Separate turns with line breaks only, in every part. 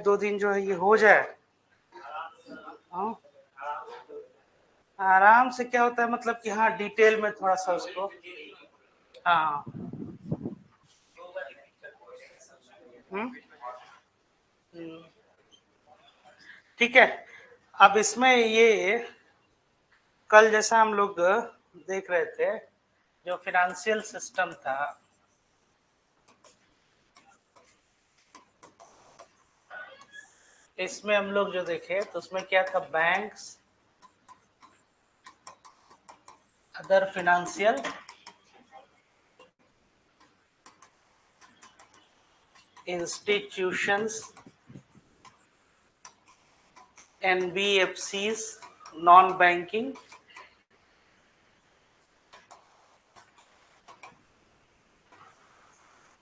दो दिन जो है ये हो जाए। हाँ, आराम से क्या होता है मतलब कि हाँ डिटेल में थोड़ा सा उसको, हाँ ठीक है। अब इसमें ये कल जैसा हम लोग देख रहे थे जो फिनेंशियल सिस्टम था, इसमें हम लोग जो देखे तो उसमें क्या था, banks, other financial institutions, NBFCs, non banking,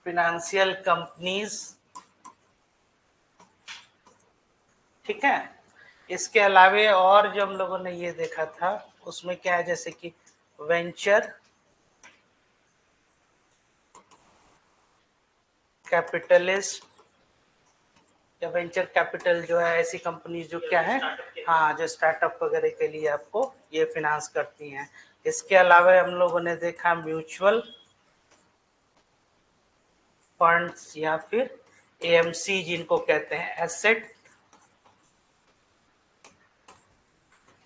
financial companies, ठीक है। इसके अलावे और जो हम लोगों ने ये देखा था उसमें क्या है, जैसे कि वेंचर कैपिटलिस्ट या वेंचर कैपिटल जो है ऐसी कंपनी जो क्या है, हाँ जो स्टार्टअप वगैरह के लिए आपको ये फाइनेंस करती हैं। इसके अलावा हम लोगों ने देखा म्यूचुअल फंड्स या फिर एएमसी जिनको कहते हैं, एसेट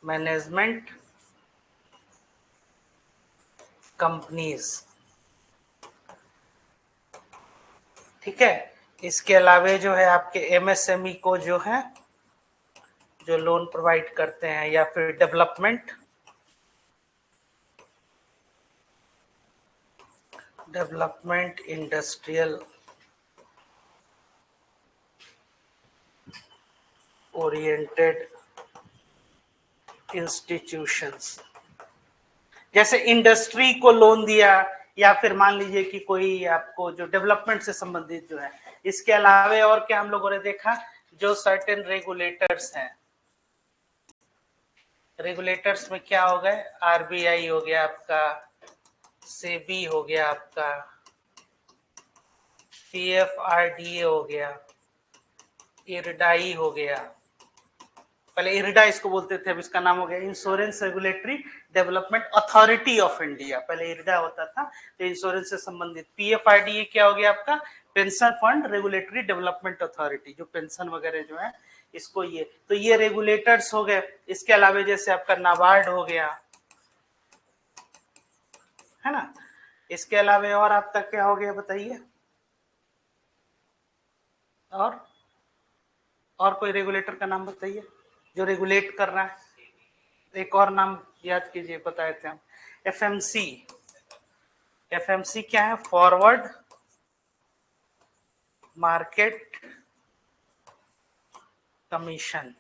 मैनेजमेंट कंपनीज, ठीक है। इसके अलावा जो है आपके एमएसएमई को जो है जो लोन प्रोवाइड करते हैं, या फिर डेवलपमेंट इंडस्ट्रियल ओरिएंटेड इंस्टीट्यूशंस, जैसे इंडस्ट्री को लोन दिया, या फिर मान लीजिए कि कोई आपको जो डेवलपमेंट से संबंधित जो है। इसके अलावा और क्या हम लोगों ने देखा, जो सर्टेन रेगुलेटर्स हैं, रेगुलेटर्स में क्या हो गए, आरबीआई हो गया आपका, सेबी हो गया आपका, पीएफआरडीए हो गया, इरडाई हो गया, पहले इरडा इसको बोलते थे, अब इसका नाम हो गया insurance regulatory development authority of India, पहले इरडा होता था, तो इंश्योरेंस से संबंधित। पीएफआरडीए क्या हो गया आपका, pension fund regulatory development authority, जो पेंशन वगैरह जो है इसको, ये तो ये रेगुलेटर्स हो गए। इसके अलावा जैसे आपका नाबार्ड हो गया, है ना। इसके अलावा और आपका क्या हो गया बताइए, और कोई रेगुलेटर का नाम बताइए जो रेगुलेट कर रहा है, एक और नाम याद कीजिए, बताए थे हम, एफएमसी। एफएमसी क्या है, फॉरवर्ड मार्केट कमीशन,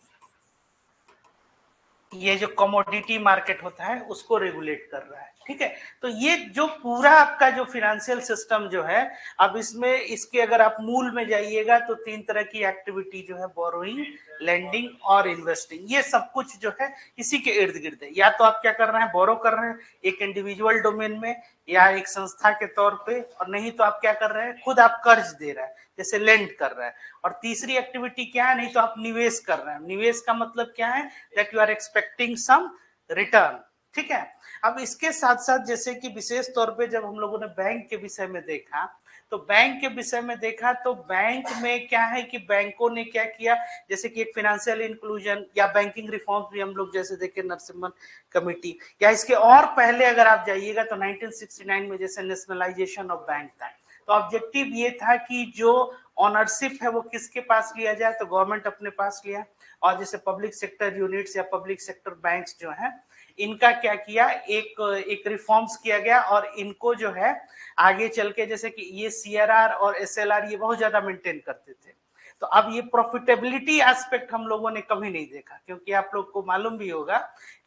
ये जो कमोडिटी मार्केट होता है उसको रेगुलेट कर रहा है, ठीक है। तो ये जो पूरा आपका जो फिनेंशियल सिस्टम जो है, अब इसमें इसके अगर आप मूल में जाइएगा तो तीन तरह की एक्टिविटी जो है, बोरोइंग, लेंडिंग और इन्वेस्टिंग, ये सब कुछ जो है इसी के इर्द गिर्द है। या तो आप क्या कर रहे हैं, बोरो कर रहे हैं एक इंडिविजुअल डोमेन में या एक संस्था के तौर पे, और नहीं तो आप क्या कर रहे हैं, खुद आप कर्ज दे रहे हैं जैसे लेंड कर रहा है। और तीसरी एक्टिविटी क्या है, नहीं तो आप निवेश कर रहे हैं। निवेश का मतलब क्या है, that you are expecting some return, ठीक है। अब इसके साथ साथ जैसे कि विशेष तौर पे जब हम लोगों ने बैंक के विषय में देखा, तो बैंक के विषय में देखा तो बैंक में क्या है कि बैंकों ने क्या किया, जैसे कि एक फाइनेंशियल इंक्लूजन या बैंकिंग रिफॉर्म्स भी हम लोग जैसे देखे, नरसिम्हन कमेटी, या इसके और पहले अगर आप जाइएगा तो 1969 में जैसे नेशनलाइजेशन ऑफ बैंक था। तो ऑब्जेक्टिव ये था कि जो ऑनरशिप है वो किसके पास लिया जाए, तो गवर्नमेंट अपने पास लिया, और जैसे पब्लिक सेक्टर यूनिट्स या पब्लिक सेक्टर बैंक्स जो है, इनका क्या किया, एक रिफॉर्म्स किया गया, और इनको जो है आगे चल के, जैसे कि ये सीआरआर और एसएलआर ये बहुत ज्यादा मेंटेन करते थे। तो अब ये प्रॉफिटेबिलिटी एस्पेक्ट हम लोगों ने कभी नहीं देखा, क्योंकि आप लोग को मालूम भी होगा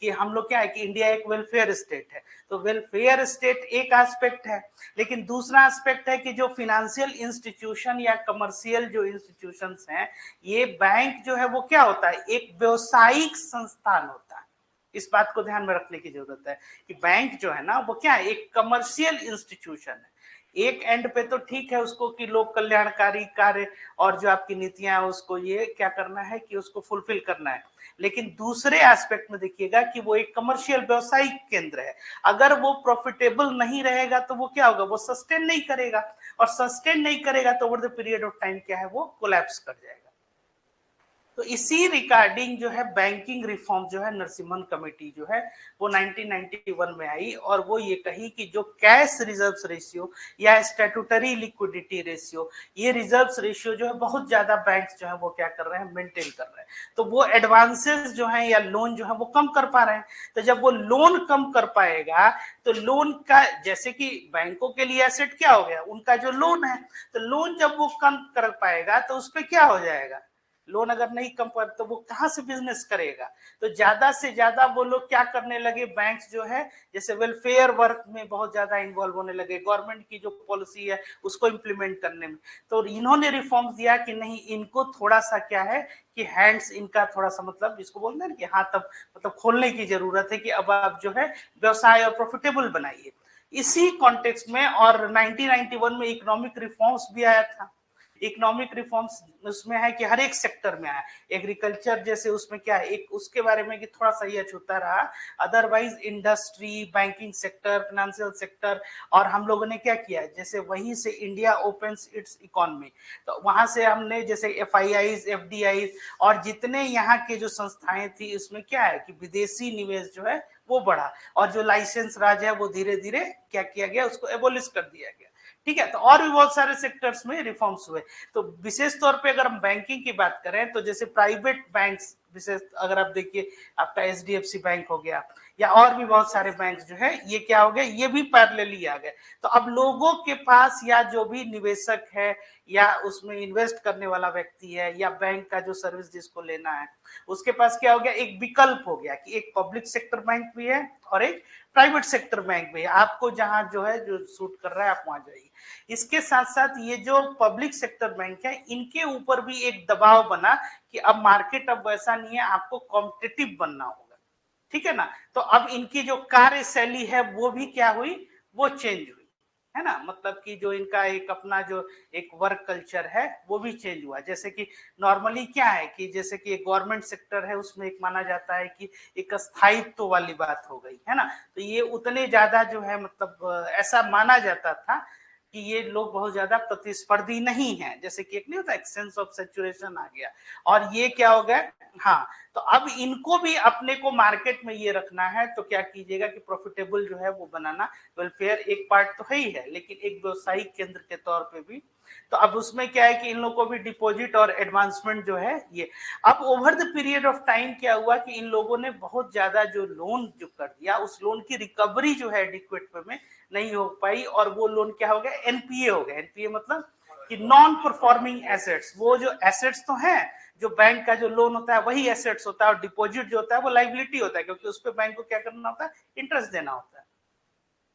कि हम लोग क्या है कि इंडिया एक वेलफेयर स्टेट है, तो वेलफेयर स्टेट एक एस्पेक्ट है, लेकिन दूसरा एस्पेक्ट है कि जो फिनेंशियल इंस्टीट्यूशन या कमर्शियल जो इंस्टीट्यूशंस हैं, ये बैंक जो है वो क्या होता है, एक व्यवसायिक संस्थान होता है। इस बात को ध्यान में रखने की जरूरत है कि बैंक जो है ना वो क्या है, एक कमर्शियल इंस्टीट्यूशन है। एक एंड पे तो ठीक है उसको कि लोक कल्याणकारी कार्य और जो आपकी नीतियां है उसको ये क्या करना है कि उसको फुलफिल करना है, लेकिन दूसरे एस्पेक्ट में देखिएगा कि वो एक कमर्शियल व्यवसायिक केंद्र है। अगर वो प्रॉफिटेबल नहीं रहेगा तो वो क्या होगा, वो सस्टेन नहीं करेगा, और सस्टेन नहीं करेगा तो over the period of time क्या है, वो कोलैप्स कर जाएगा। तो इसी रिगार्डिंग जो है बैंकिंग रिफॉर्म जो है नरसिम्हन कमेटी जो है वो 1991 में आई, और वो ये कही कि जो कैश रिजर्व्स रेशियो या स्टैट्यूटरी लिक्विडिटी रेशियो, ये रिजर्व्स रेशियो जो है बहुत ज्यादा बैंक्स जो है वो क्या कर रहे हैं, मेंटेन कर रहे हैं। तो वो एडवांसेस जो है या लोन जो है वो कम कर पा रहे हैं। तो जब वो लोन कम कर पाएगा तो लोन का, जैसे कि बैंकों के लिए एसेट क्या हो गया, उनका जो लोन है, तो लोन जब वो कम कर पाएगा तो उस पर क्या हो जाएगा, लोन अगर नहीं कम कर तो वो कहां से बिजनेस करेगा। तो ज्यादा से ज्यादा वो लोग क्या करने लगे, बैंक्स जो है जैसे वेलफेयर वर्क में बहुत ज्यादा इन्वॉल्व होने लगे, गवर्नमेंट की जो पॉलिसी है उसको इम्प्लीमेंट करने में। तो इन्होंने रिफॉर्म्स दिया कि नहीं, इनको थोड़ा सा क्या है कि हैंड्स इनका थोड़ा सा मतलब जिसको बोलते हैं कि हाथ अब मतलब खोलने की जरूरत है, कि अब आप जो है व्यवसाय और प्रॉफिटेबल बनाइए। इसी कॉन्टेक्स्ट में और 1991 में इकोनॉमिक रिफॉर्म्स भी आया था। इकोनॉमिक रिफॉर्म्स उसमें है कि हर एक सेक्टर में आया, एग्रीकल्चर जैसे उसमें क्या है एक उसके बारे में कि थोड़ा सा ये छूता रहा, otherwise industry, banking sector, financial sector. और हम लोगों ने क्या किया, जैसे वहीं से इंडिया ओपन्स इट्स इकोनॉमी, तो वहां से हमने जैसे FIIs, FDIs और जितने यहाँ के जो संस्थाएं थी उसमें क्या है कि विदेशी निवेश जो है वो बढ़ा, और जो लाइसेंस राज है वो धीरे धीरे क्या किया गया, उसको एबोलिश कर दिया गया। ठीक है, तो और भी बहुत सारे सेक्टर्स में रिफॉर्म्स हुए। तो विशेष तौर पे अगर हम बैंकिंग की बात करें तो जैसे प्राइवेट बैंक्स, विशेष अगर आप देखिए आपका HDFC बैंक हो गया या और भी बहुत सारे बैंक जो है ये क्या हो गए, ये भी पैरेलली आ गए। तो अब लोगों के पास या जो भी निवेशक है या उसमें इन्वेस्ट करने वाला व्यक्ति है या बैंक का जो सर्विस जिसको लेना है, उसके पास क्या हो गया, एक विकल्प हो गया कि एक पब्लिक सेक्टर बैंक भी है और एक प्राइवेट सेक्टर बैंक भी है। आपको जहां जो है जो सूट कर रहा है आप वहां जाइए। इसके साथ साथ ये जो पब्लिक सेक्टर बैंक है इनके ऊपर भी एक दबाव बना कि अब मार्केट अब वैसा नहीं है, आपको कॉम्पिटिटिव बनना होगा। ठीक है ना, तो अब इनकी जो कार्यशैली है वो भी क्या हुई, वो चेंज हुई, है ना, मतलब कि जो इनका एक अपना जो एक वर्क कल्चर है वो भी चेंज हुआ। जैसे कि नॉर्मली क्या है कि जैसे कि एक गवर्नमेंट सेक्टर है उसमें एक माना जाता है कि एक स्थायित्व वाली बात हो गई है ना, तो ये उतने ज्यादा जो है मतलब ऐसा माना जाता था कि ये लोग बहुत ज्यादा प्रतिस्पर्धी नहीं है, जैसे कि एक नहीं होता, एक सेंस ऑफ सेचुरेशन आ गया। और ये क्या हो गया, हाँ, तो अब इनको भी अपने को मार्केट में ये रखना है, तो क्या कीजिएगा कि प्रॉफिटेबल जो है वो बनाना, वेलफेयर एक पार्ट तो है ही है लेकिन एक व्यवसायिक केंद्र के तौर पे भी। तो अब उसमें क्या है कि इन लोगों को भी डिपॉजिट और एडवांसमेंट जो है ये, अब over the period of time क्या हुआ कि इन लोगों ने बहुत ज्यादा जो लोन जो कर दिया, उस लोन की रिकवरी जो है एडिक्वेट में नहीं हो पाई, और वो लोन क्या हो गया, एनपीए हो गया। एनपीए मतलब कि नॉन परफॉर्मिंग एसेट्स, वो जो एसेट्स तो हैं, जो बैंक का जो लोन होता है वही एसेट्स होता है, और डिपॉजिट जो होता है वो लाइबिलिटी होता है, क्योंकि उस पर बैंक को क्या करना होता है, इंटरेस्ट देना होता है।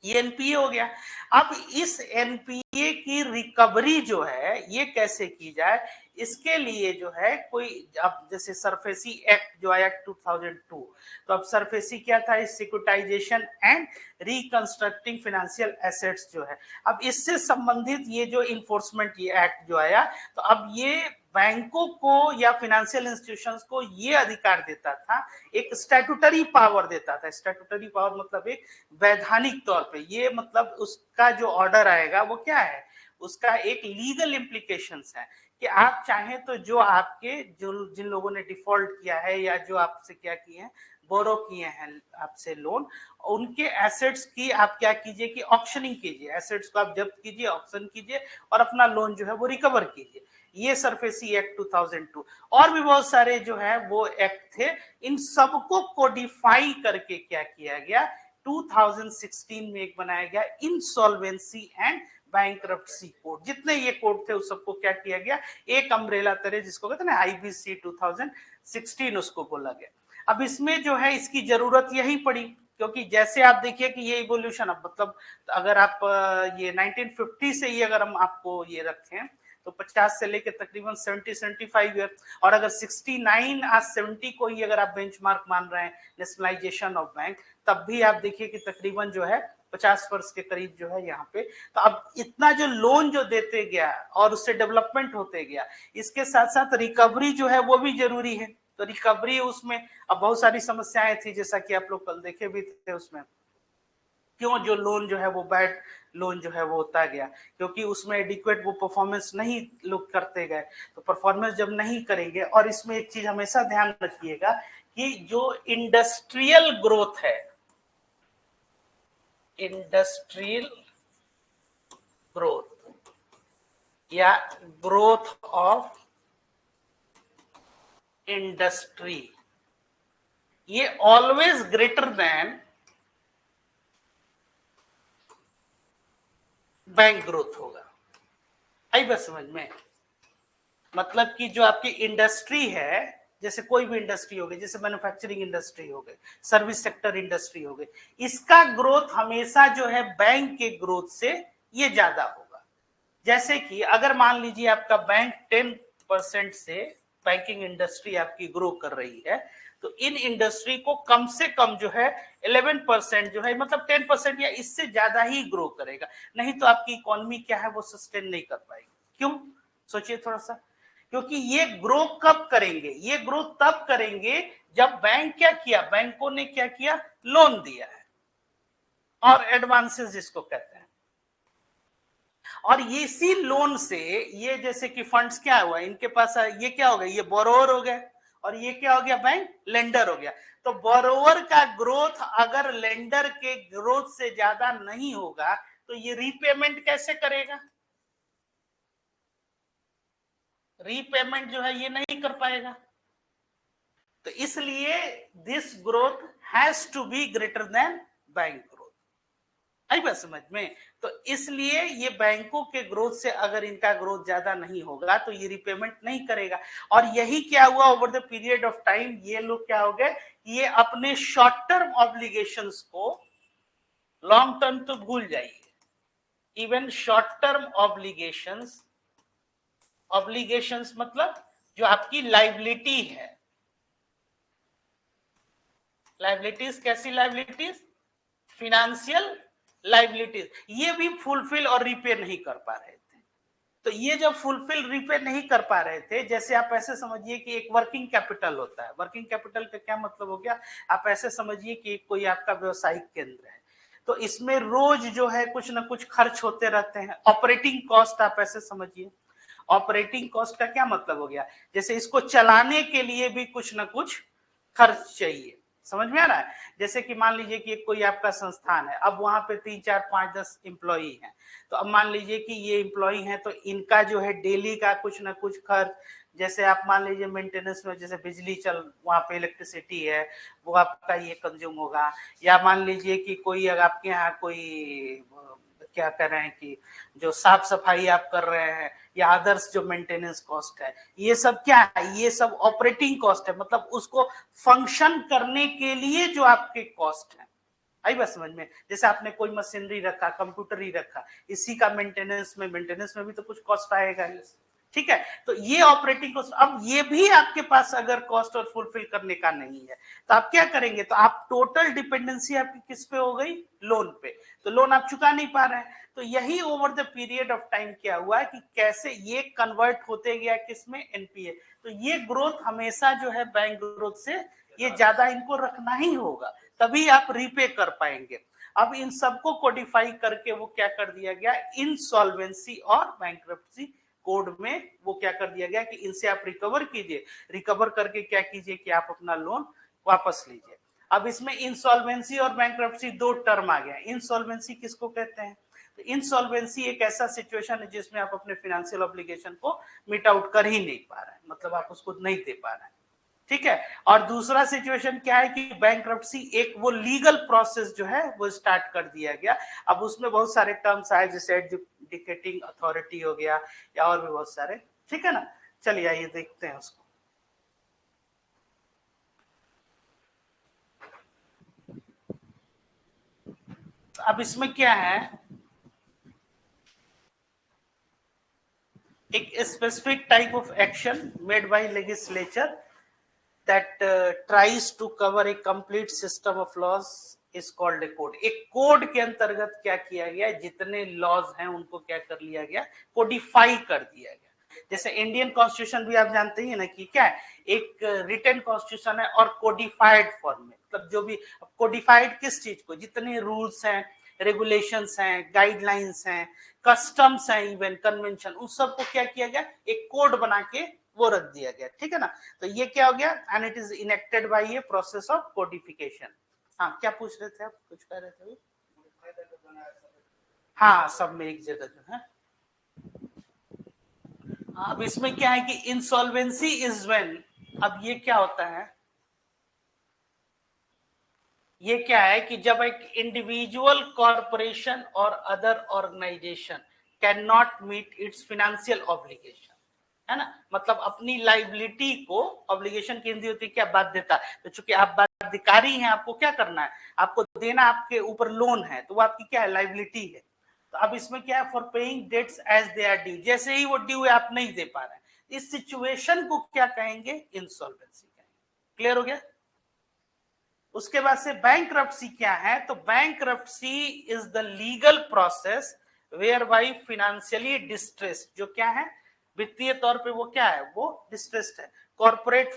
ये एनपीए हो गया। अब इस एनपीए की रिकवरी जो है ये कैसे की जाए, इसके लिए जो है कोई, अब जैसे सरफेसी एक्ट जो आया 2002, तो अब सरफेसी क्या था, securitisation and reconstructing financial assets जो है, अब इससे संबंधित ये जो इन्फोर्समेंट ये एक्ट जो आया, तो अब ये बैंकों को या फाइनेंशियल इंस्टीट्यूशंस को ये अधिकार देता था, एक स्टैट्यूटरी पावर देता था। स्टैट्यूटरी पावर मतलब एक वैधानिक तौर पे, ये मतलब उसका जो ऑर्डर आएगा वो क्या है, उसका एक लीगल इम्प्लीकेशंस है कि आप चाहें तो जो आपके जो जिन लोगों ने डिफॉल्ट किया है या जो आपसे क्या किए हैं, बोरो किए हैं आपसे लोन, उनके एसेट्स की आप क्या कीजिए कि ऑक्शनिंग कीजिए, एसेट्स को आप जब्त कीजिए, ऑक्शन कीजिए और अपना लोन जो है वो रिकवर कीजिए। ये सरफेसी एक्ट 2002, और भी बहुत सारे जो है वो एक्ट थे, इन सबको कोडिफाई करके क्या किया गया, 2016 में एक बनाया गया इंसॉल्वेंसी एंड बैंक्रप्सी कोड। जितने ये कोड थे उस सबको क्या किया गया, एक अम्ब्रेला तरह, जिसको कहते हैं ना IBC 2016 उसको बोला गया। अब इसमें जो है इसकी जरूरत यही पड़ी, क्योंकि जैसे आप देखिए कि ये इवोल्यूशन, अब मतलब अगर आप ये 1950 से ही अगर हम आपको ये रखें तो 50 से लेकर तकरीबन 70-75 ईयर, और अगर 69 आज 70 को ही अगर आप बेंचमार्क मान रहे हैं नेशनलाइजेशन ऑफ बैंक, तब भी आप देखिए कि तकरीबन जो है 50 वर्ष के करीब जो है यहाँ पे। तो अब इतना जो लोन जो देते गया और उससे डेवलपमेंट होते गया, इसके साथ साथ रिकवरी जो है वो भी जरूरी है। तो रिकवरी उसमें अब बहुत सारी समस्याएं थी, जैसा कि आप लोग कल देखे भी थे उसमें, क्यों जो लोन जो है वो बैड लोन जो है वो होता गया, क्योंकि उसमें एडिक्वेट वो परफॉर्मेंस नहीं लोग करते गए। तो परफॉर्मेंस जब नहीं करेंगे, और इसमें एक चीज हमेशा ध्यान रखिएगा कि जो इंडस्ट्रियल ग्रोथ है, इंडस्ट्रियल ग्रोथ या ग्रोथ ऑफ इंडस्ट्री, ये always greater than bank growth होगा। आई बात समझ में? मतलब कि जो आपकी इंडस्ट्री है, जैसे कोई भी इंडस्ट्री हो गई, जैसे मैन्युफैक्चरिंग इंडस्ट्री हो गई, सर्विस सेक्टर इंडस्ट्री हो गई, इसका ग्रोथ हमेशा जो है बैंक के ग्रोथ से ये ज्यादा होगा। जैसे कि अगर मान लीजिए आपका बैंक 10% से बैंकिंग इंडस्ट्री आपकी ग्रो कर रही है, तो इन इंडस्ट्री को कम से कम जो है 11% जो है, मतलब 10% या इससे ज्यादा ही ग्रो करेगा, नहीं तो आपकी इकोनॉमी क्या है वो सस्टेन नहीं कर पाएगी। क्यों? सोचिए थोड़ा सा। क्योंकि ये ग्रो कब करेंगे? ये ग्रो तब करेंगे जब बैंक क्या किया, बैंकों ने क्या किया, लोन दिया है, और एडवांसेस जिसको कहते हैं। और ये इसी लोन से ये जैसे कि फंड्स क्या हुआ इनके पास, ये क्या हो गया, ये बोरोवर हो गया, और ये क्या हो गया, बैंक लेंडर हो गया। तो बोरोवर का ग्रोथ अगर लेंडर के ग्रोथ से ज्यादा नहीं होगा तो ये रीपेमेंट कैसे करेगा? रीपेमेंट जो है ये नहीं कर पाएगा। तो इसलिए this growth has to be greater than bank growth. आई बात समझ में? तो इसलिए ये बैंकों के ग्रोथ से अगर इनका ग्रोथ ज्यादा नहीं होगा तो ये रिपेमेंट नहीं करेगा। और यही क्या हुआ over the period of time, ये लोग क्या हो गए, ये अपने शॉर्ट टर्म ऑब्लिगेशंस को लॉन्ग टर्म तो भूल जाइए, even short term obligations, obligations मतलब जो आपकी लाइबिलिटी है, लाइबिलिटीज कैसी लाइबिलिटीज, फिनेंशियल लाइबिलिटीज, ये भी फुलफिल और रिपे नहीं कर पा रहे थे। तो ये जब फुलफिल रिपे नहीं कर पा रहे थे, जैसे आप ऐसे समझिए कि एक वर्किंग कैपिटल होता है। वर्किंग कैपिटल का क्या मतलब हो गया, आप ऐसे समझिए कि कोई आपका व्यवसायिक केंद्र है, तो इसमें रोज जो है कुछ ना कुछ खर्च होते रहते हैं। ऑपरेटिंग कॉस्ट आप ऐसे समझिए, ऑपरेटिंग कॉस्ट का क्या मतलब हो गया, जैसे इसको चलाने के लिए भी कुछ ना कुछ खर्च चाहिए। समझ में आ रहा है? जैसे कि मान लीजिए कि कोई आपका संस्थान है, अब वहां पे 3 4 5 10 एम्प्लॉई हैं, तो अब मान लीजिए कि ये एम्प्लॉई हैं, तो इनका जो है डेली का कुछ ना कुछ खर्च, जैसे आप मान लीजिए मेंटेनेंस में, जैसे बिजली चल, वहां पे इलेक्ट्रिसिटी है, वो आपका ये कंज्यूम होगा। या मान लीजिए कि कोई अगर आपके यहाँ कोई क्या कर रहे हैं कि जो साफ सफाई आप कर रहे हैं, या अदर्स जो मेंटेनेंस कॉस्ट है, ये सब क्या है, ये सब ऑपरेटिंग कॉस्ट है, मतलब उसको फंक्शन करने के लिए जो आपके कॉस्ट है। आई बात समझ में? जैसे आपने कोई मशीनरी रखा, कंप्यूटर ही रखा, इसी का मेंटेनेंस में भी तो कुछ कॉस्ट आएगा। ठीक है, तो ये ऑपरेटिंग कॉस्ट। अब ये भी आपके पास अगर कॉस्ट और फुलफिल करने का नहीं है तो आप क्या करेंगे, तो आप टोटल डिपेंडेंसी आपकी किस पे हो गई, लोन पे। तो लोन आप चुका नहीं पा रहे हैं। तो यही over the period of time क्या हुआ कि कैसे ये कन्वर्ट होते गया किसमें, एनपीए। तो ये ग्रोथ हमेशा जो है बैंक ग्रोथ से ये ज्यादा इनको रखना ही होगा, तभी आप रीपे कर पाएंगे। अब इन सबको कोडिफाई करके वो क्या कर दिया गया, इंसॉल्वेंसी और बैंक्रप्सी कोड में वो क्या कर दिया गया कि इनसे आप रिकवर कीजिए, रिकवर करके क्या कीजिए कि आप अपना लोन वापस लीजिए। अब इसमें इंसॉल्वेंसी और बैंक्रप्सी दो टर्म आ गया। इंसॉल्वेंसी किसको कहते हैं, तो इंसॉल्वेंसी एक ऐसा सिचुएशन है जिसमें आप अपने फाइनेंशियल ऑब्लिगेशन को मीट आउट कर ही नहीं पा रहे हैं, मतलब आप उसको नहीं दे पा रहे हैं। ठीक है, और दूसरा सिचुएशन क्या है कि बैंक्रप्सी एक वो लीगल प्रोसेस जो है वो स्टार्ट कर दिया गया। अब उसमें बहुत सारे टर्म्स आए, जैसे एडजुडिकेटिंग अथॉरिटी हो गया, या और भी बहुत सारे। ठीक है ना, चलिए आइए देखते हैं उसको। अब इसमें क्या है, एक specific type of action made by legislature that tries to cover a complete system of laws is called a code. एक कोड के अंतर्गत क्या किया गया, जितने लॉज हैं उनको क्या कर लिया गया, कोडिफाई कर दिया गया। जैसे इंडियन कॉन्स्टिट्यूशन भी आप जानते ही ना कि क्या है, एक रिटन कॉन्स्टिट्यूशन है और कोडिफाइड फॉर्म में, मतलब जो भी कोडिफाइड किस चीज को, जितने रूल्स हैं, रेगुलेशंस हैं, गाइडलाइंस हैं, कस्टम्स हैं, इवन कन्वेंशन, उन सबको क्या किया गया, एक कोड बना के वो रख दिया गया, ठीक है ना। तो ये क्या हो गया, and it is enacted bye a process of codification. हाँ क्या पूछ रहे थे आप, कुछ कह रहे थे? हाँ सब में एक जगह जो है। अब इसमें क्या है कि इंसॉल्वेंसी इज व्हेन, अब ये क्या होता है, ये क्या है कि जब एक इंडिविजुअल कॉरपोरेशन और other organization can not meet its financial obligation, है ना, मतलब अपनी लाइबिलिटी को, ऑब्लिगेशन की हिंदी होती है क्या, बाध्यता। तो चूंकि आप बाध्यकारी हैं, आपको क्या करना है, आपको देना, आपके ऊपर लोन है तो वो आपकी क्या है, लाइबिलिटी है। तो अब इसमें क्या है, for paying debts as they are due, जैसे ही वो ड्यू है आप नहीं दे पा रहे हैं, इस सिचुएशन को क्या कहेंगे, इंसॉल्वेंसी कहेंगे। क्लियर हो गया। उसके बाद से बैंकरप्सी क्या है, तो bankruptcy is the legal process whereby financially distressed, जो क्या है, वित्तीय तौर पे वो क्या है, वो डिस्ट्रेस्ड है, corporate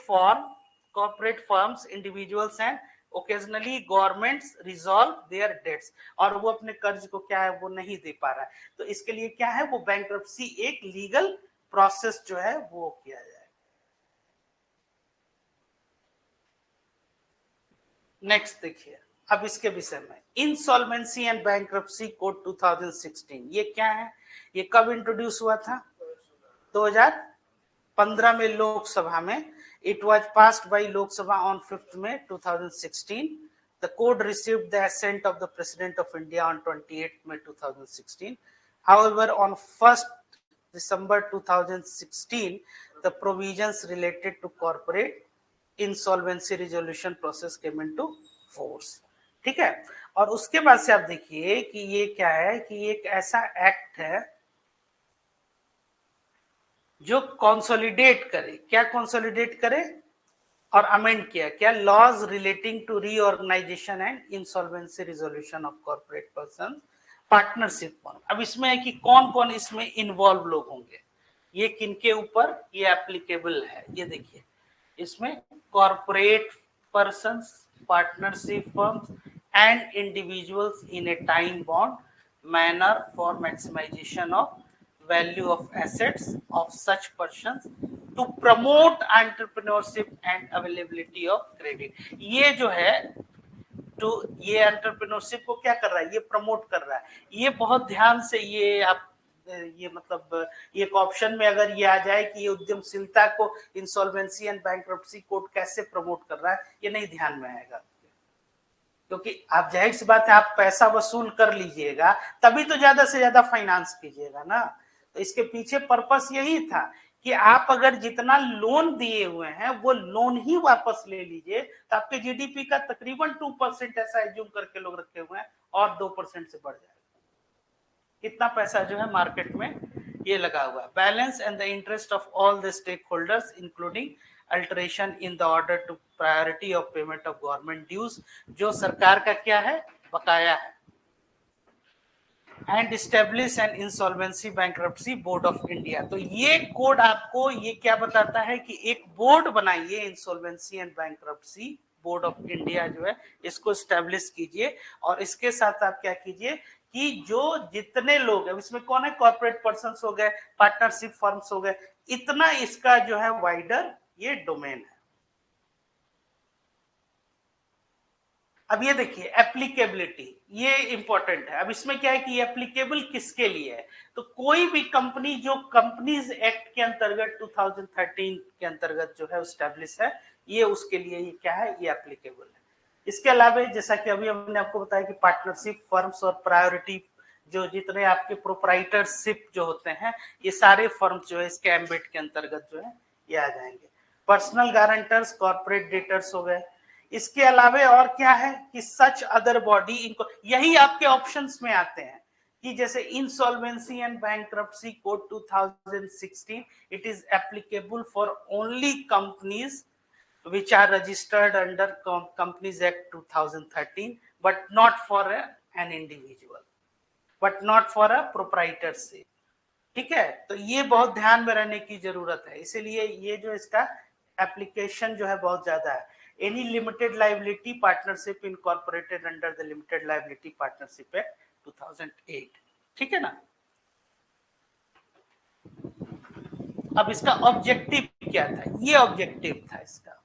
firms, individuals and occasionally governments resolve their debts, और वो अपने कर्ज को क्या है, वो नहीं दे पा रहा है, तो इसके लिए क्या है, वो बैंकरप्सी एक लीगल प्रोसेस जो है वो किया जाए। नेक्स्ट देखिए, अब इसके विषय में इंसॉल्वेंसी एंड बैंकरप्सी कोड 2016, ये क्या है, ये कब इंट्रोड्यूस हुआ था, 2015 में लोकसभा में, it was passed by Lok Sabha on 5 May 2016। The code received the assent of the President of India on 28 May 2016. However, on 1st December 2016, the provisions related to corporate insolvency resolution process came into force, ठीक है। और उसके बाद से आप देखिए कि ये क्या है, कि एक ऐसा एक्ट है जो कंसोलिडेट करे, क्या कंसोलिडेट करे और अमेंड किया, क्या, laws relating to reorganization and insolvency resolution of corporate person partnership form. अब इसमें है कि कौन कौन इसमें इन्वॉल्व लोग होंगे, ये किनके ऊपर ये एप्लीकेबल है, ये देखिए, इसमें corporate persons, partnership firms and individuals in a time bound manner for maximization of value of assets of such persons to promote entrepreneurship and availability of credit. ये जो है, तो ये एंटरप्रेन्योरशिप को क्या कर रहा है, ये प्रमोट कर रहा है। ये बहुत ध्यान से ये आप, ये मतलब ये एक ऑप्शन में अगर ये आ जाए कि ये उद्यमशीलता को इंसॉल्वेंसी एंड बैंकरप्सी कोड कैसे प्रमोट कर रहा है, ये नहीं ध्यान में आएगा, क्योंकि आप जाहिर सी बात है, आप पैसा वसूल कर लीजिएगा तभी तो ज्यादा से ज्यादा फाइनेंस कीजिएगा ना। तो इसके पीछे पर्पस यही था कि आप अगर जितना लोन दिए हुए हैं वो लोन ही वापस ले लीजिए, तो आपके जीडीपी का तकरीबन 2% ऐसा एज्यूम करके लोग रखे हुए हैं, और 2% से बढ़ जाएगा। कितना पैसा जो है मार्केट में ये लगा हुआ है। Balance and the interest of all the stakeholders including alteration in the order to priority of payment of government dues, जो सरकार का क्या है, बकाया है। And establish and insolvency bankruptcy board of India, तो ये कोड आपको ये क्या बताता है कि एक बोर्ड बनाइए, insolvency and bankruptcy board of India जो है, इसको स्टेब्लिश कीजिए, और इसके साथ आप क्या कीजिए कि जो जितने लोग हैं इसमें, कौन है, कॉर्पोरेट पर्संस हो गए, पार्टनरशिप फर्म्स हो गए, इतना इसका जो है वाइडर ये डोमेन है। अब ये देखिए एप्लीकेबिलिटी, ये इंपॉर्टेंट है। अब इसमें क्या है कि ये एप्लीकेबल किसके लिए है, तो कोई भी कंपनी जो कंपनीज एक्ट के अंतर्गत 2013 के अंतर्गत जो है स्टैब्लिश है, ये उसके लिए ये क्या है, ये एप्लीकेबल है। इसके अलावा जैसा कि अभी हमने आपको बताया कि पार्टनरशिप फर्म्स और प्रायोरिटी, जो जितने आपके प्रोप्राइटरशिप जो होते हैं, ये सारे फर्म्स जो है इसके एम्बिट के अंतर्गत जो है ये आ जाएंगे। पर्सनल गारंटर्स, कॉर्पोरेट डेटर्स हो गए। इसके अलावा और क्या है कि सच अदर बॉडी, इनको यही आपके ऑप्शंस में आते हैं कि जैसे insolvency and bankruptcy code 2016, it is applicable for only companies which are registered under Companies Act 2013, but not for an individual, but not for a proprietorship. ठीक है, तो ये बहुत ध्यान में रहने की जरूरत है, इसीलिए ये जो इसका एप्लीकेशन जो है बहुत ज्यादा है। Any limited liability partnership incorporated under the limited liability partnership act 2008। ठीक है ना। अब इसका ऑब्जेक्टिव क्या था, ये ऑब्जेक्टिव था इसका,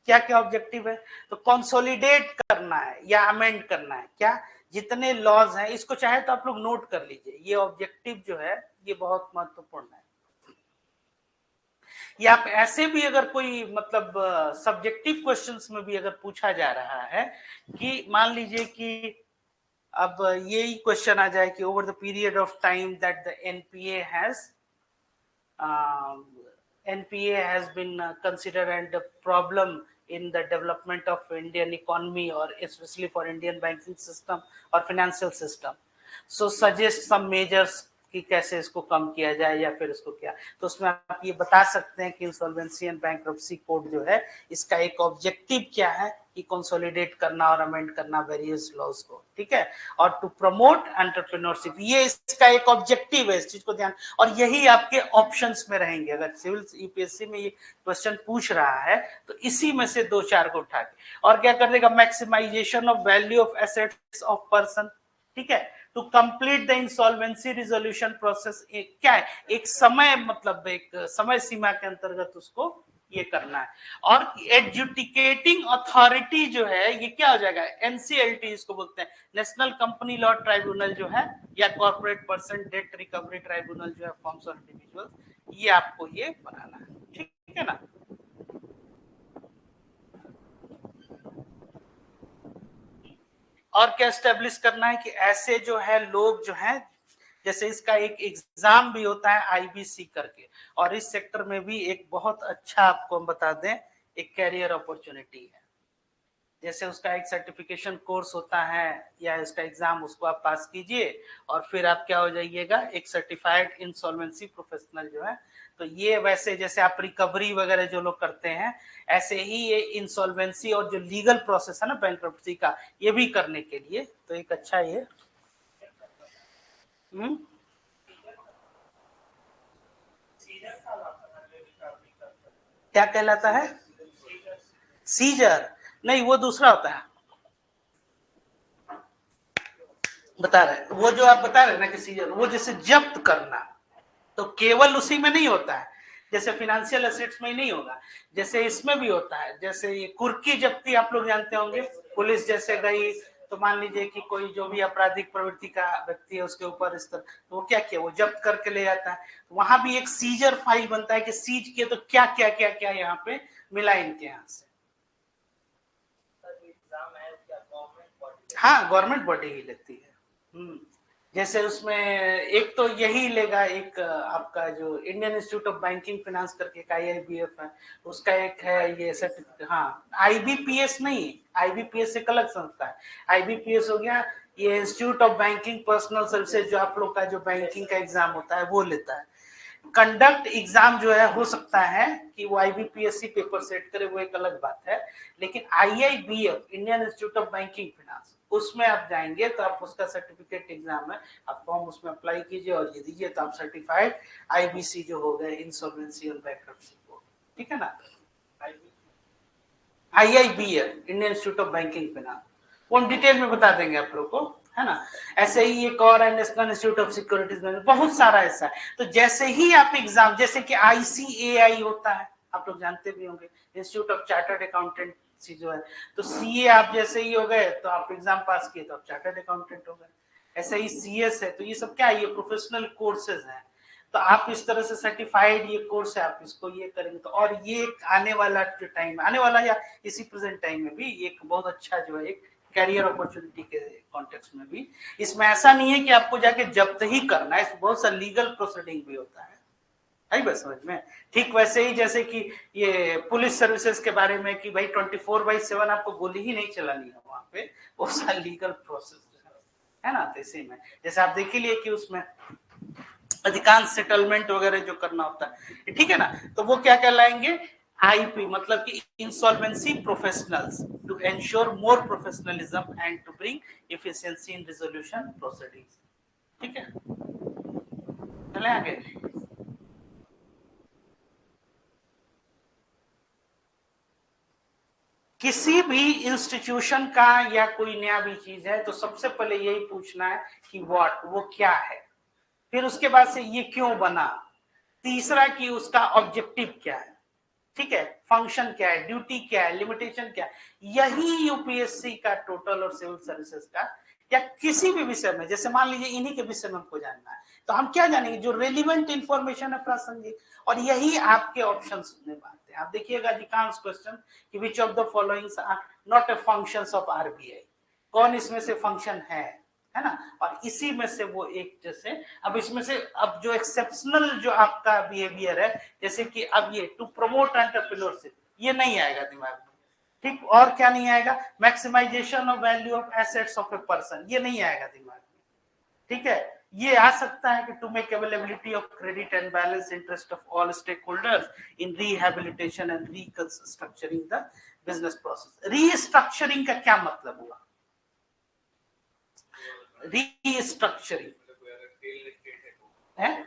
क्या क्या ऑब्जेक्टिव है, तो कंसोलिडेट करना है या अमेंड करना है, क्या जितने लॉज हैं, इसको चाहे तो आप लोग नोट कर लीजिए, ये ऑब्जेक्टिव जो है ये बहुत महत्वपूर्ण है। या आप ऐसे भी अगर कोई मतलब सब्जेक्टिव क्वेश्चंस में भी अगर पूछा जा रहा है कि मान लीजिए कि अब यही क्वेश्चन आ जाए कि over the period of time that the NPA has been considered and a problem in the development of Indian economy or especially for Indian banking system or financial system. So suggest some measures कि कैसे इसको कम किया जाए या फिर इसको क्या, तो उसमें आप ये बता सकते हैं कि इंसॉल्वेंसी एंड बैंक्रप्सी कोड जो है इसका एक ऑब्जेक्टिव क्या है कि कंसोलिडेट करना और अमेंड करना वेरियस लॉज को। ठीक है, और टू प्रमोट एंटरप्रेन्योरशिप, ये इसका एक ऑब्जेक्टिव है, इस चीज को ध्यान, और यही आपके ऑप्शंस में रहेंगे। अगर सिविल यूपीएससी में ये क्वेश्चन पूछ रहा है तो इसी में से 2-4 को उठा के, और क्या कर देगा, maximization of value of assets of person. ठीक है, to complete the insolvency resolution process, क्या है, एक समय, मतलब एक समय सीमा के अंतर्गत उसको ये करना है। और एडजुडिकेटिंग अथॉरिटी जो है ये क्या हो जाएगा, एनसीएलटी इसको बोलते हैं, नेशनल कंपनी लॉ ट्राइब्यूनल जो है, या corporate person date recovery tribunal जो है, फॉर्म्स और इंडिविजुअल, ये आपको ये बनाना है। ठीक है ना। और क्या स्टेब्लिश करना है कि ऐसे जो है लोग जो हैं, जैसे इसका एक एग्जाम भी होता है आईबीसी करके, और इस सेक्टर में भी एक बहुत अच्छा आपको हम बता दें एक कैरियर अपॉर्चुनिटी है। जैसे उसका एक सर्टिफिकेशन कोर्स होता है या इसका एग्जाम, उसको आप पास कीजिए और फिर आप क्या हो जाइएगा, एक सर्टिफाइड इंसॉल्वेंसी प्रोफेशनल जो है। तो ये वैसे जैसे आप रिकवरी वगैरह जो लोग करते हैं, ऐसे ही ये इंसॉल्वेंसी और जो लीगल प्रोसेस है ना बैंक्रप्सी का, ये भी करने के लिए तो एक अच्छा ये क्या कहलाता है, सीजर नहीं, वो दूसरा होता है, बता रहे वो जो आप बता रहे ना कि सीजर, वो जैसे जब्त करना, तो केवल उसी में नहीं होता है, जैसे फिनेंशियल एसेट्स में ही नहीं होगा, जैसे इसमें भी होता है। जैसे ये कुर्की जब्ती आप लोग जानते होंगे, पुलिस जैसे गई तो मान लीजिए कि कोई जो भी आपराधिक प्रवृत्ति का व्यक्ति है उसके ऊपर इस तरह, तो वो क्या किया, वो जब्त करके ले जाता है, वहां भी एक सीजर फाइल बनता है कि सीज किया तो क्या क्या क्या क्या यहाँ पे मिला इनके यहाँ से। हाँ, गवर्नमेंट बॉडी ही लेती है। जैसे उसमें एक तो यही लेगा, एक आपका जो Indian institute of banking finance करके का IIBF है, उसका एक है ये सर्टिफिकेट। हाँ, IBPS नहीं, IBPS एक अलग संस्था है। IBPS हो गया ये institute of banking personal services, जो आप लोग का जो बैंकिंग का एग्जाम होता है वो लेता है। कंडक्ट एग्जाम जो है हो सकता है कि वो IBPSC पेपर सेट करे, वो एक अलग बात है, लेकिन IIBF Indian institute of banking finance, उसमें आप जाएंगे तो आप उसका सर्टिफिकेट एग्जाम है, आप फॉर्म उसमें अप्लाई कीजिए और ये दीजिए तो आप सर्टिफाइड IBC जो हो गए, इंसॉल्वेंसी और बैंक्रप्सी कोड। ठीक है ना। IIBF Indian institute of banking finance, वो हम डिटेल में बता देंगे आप लोग को, है ना। ऐसे ही एक और है national institute of securities management, बहुत सारा ऐसा है। तो जैसे ही आप एग्जाम, जैसे कि ICAI होता है, आप लोग जानते भी होंगे, इंस्टीट्यूट ऑफ चार्टर्ड अकाउंटेंसी जो है, तो CA आप जैसे ही हो गए तो आप एग्जाम पास किए तो आप चार्टर्ड अकाउंटेंट हो गए। ऐसे ही CS है, तो ये सब क्या है, ये प्रोफेशनल कोर्सेज हैं। तो आप इस तरह से सर्टिफाइड ये कोर्स है, आप इसको ये करेंगे तो, और ये आने वाला जो टाइम, आने वाला या इसी प्रेजेंट टाइम में भी एक बहुत अच्छा जो है एक कैरियर अपॉर्चुनिटी के कॉन्टेक्स्ट में भी, इसमें ऐसा नहीं है कि आपको जाके जब्त ही करना है, इसमें बहुत सा लीगल प्रोसीडिंग भी होता है। आई बस समझ में। ठीक वैसे ही जैसे कि ये पुलिस सर्विसेज के बारे में कि भाई 24/7 आपको गोली ही नहीं चलानी है वहां पे, बहुत सा लीगल प्रोसेस है ना। तो इसी में जैसे आप देख लिए कि उसमें अधिकांश सेटलमेंट वगैरह जो करना होता है, ठीक है ना, तो वो क्या कहलाएंगे, आईपी मतलब कि insolvency professionals to ensure more professionalism and to bring efficiency in resolution proceedings. ठीक है, चले आगे। किसी भी इंस्टीट्यूशन का या कोई नया भी चीज है तो सबसे पहले यही पूछना है कि व्हाट, वो क्या है, फिर उसके बाद से ये क्यों बना, तीसरा कि उसका ऑब्जेक्टिव क्या है, ठीक है, फंक्शन क्या है, ड्यूटी क्या है, लिमिटेशन क्या है। यही यूपीएससी का टोटल और सिविल सर्विसेज का या किसी भी विषय में, जैसे मान लीजिए इन्हीं के विषय में हमको जानना है तो हम क्या जानेंगे, जो रेलिवेंट इंफॉर्मेशन है प्रासंगिक, और यही आपके ऑप्शन में बात है। आप देखिएगा अधिकांश क्वेश्चन कि which of the followings are not a functions of RBI, कौन इसमें से फंक्शन है ना, और इसी में से वो एक, जैसे अब इसमें से अब जो एक्सेप्शनल जो आपका बिहेवियर है, जैसे कि अब ये टू प्रमोट एंटरप्रेन्योरशिप, ये नहीं आएगा दिमाग में, ठीक, और क्या नहीं आएगा, maximization of value of assets of a person, ये नहीं आएगा दिमाग में, ठीक है। ये आ सकता है कि to make availability of credit and balance interest of all stakeholders in rehabilitation and restructuring the business process. Restructuring का क्या मतलब हुआ, रीस्ट्रक्चरिंग है,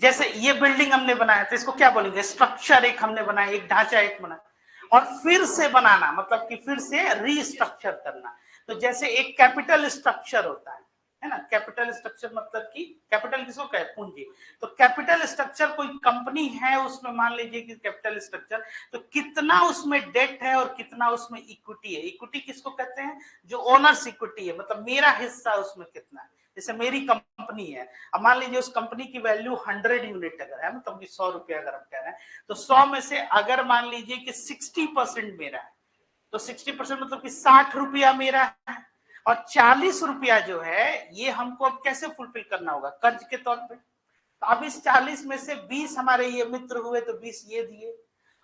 जैसे ये बिल्डिंग हमने बनाया तो इसको क्या बोलेंगे, स्ट्रक्चर एक हमने बनाया, एक ढांचा एक बनाया, और फिर से बनाना मतलब कि फिर से रीस्ट्रक्चर करना। तो जैसे एक कैपिटल स्ट्रक्चर होता है ना, कैपिटल स्ट्रक्चर मतलब कि कैपिटल किसको कहे, पूंजी। तो कैपिटल स्ट्रक्चर कोई कंपनी है उसमें मान लीजिए कि कैपिटल स्ट्रक्चर, तो कितना उसमें डेट है और कितना उसमें इक्विटी है। इक्विटी किसको कहते हैं, जो ओनर्स इक्विटी है, मतलब मेरा हिस्सा उसमें कितना है। जैसे मेरी कंपनी है, अब मान लीजिए उस कंपनी की वैल्यू 100 यूनिट अगर है, मतलब 100 रुपया अगर हम कह रहे हैं, तो 100 में से अगर मान लीजिए कि 60% मेरा है, तो 60% मतलब कि 60 रुपया मेरा है, और 40 रुपया जो है ये हमको अब कैसे फुलफिल करना होगा, कर्ज के तौर पे। तो अब इस 40 में से 20 हमारे ये मित्र हुए तो 20 ये दिए,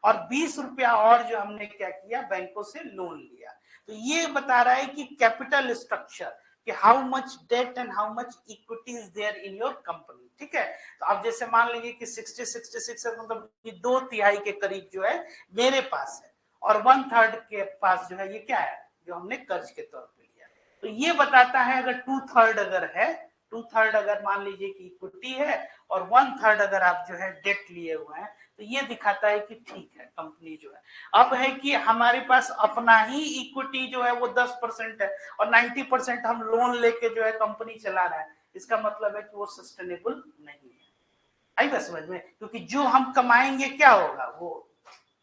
और 20 रुपया और जो हमने क्या किया, बैंकों से लोन लिया। तो ये बता रहा है कि कैपिटल स्ट्रक्चर, कि how much debt and how much equity is there in your company, ठीक है। तो अब जैसे मान लीजिए कि 66 मतलब 2/3 के करीब जो है मेरे पास है, और 1/3 के पास जो है ये क्या है, जो हमने कर्ज के तौर पे लिया। तो ये बताता है अगर 2/3 अगर है, 2/3 अगर मान लीजिए कि इक्विटी है और 1/3 अगर आप जो है डेट लिए हुए हैं, तो ये दिखाता है कि ठीक है कंपनी जो है। अब है कि हमारे पास अपना ही इक्विटी जो है वो 10% है, और 90% हम लोन लेके जो है कंपनी चला रहा है, इसका मतलब है कि वो सस्टेनेबल नहीं है। आई बात समझ में, क्योंकि जो हम कमाएंगे क्या होगा, वो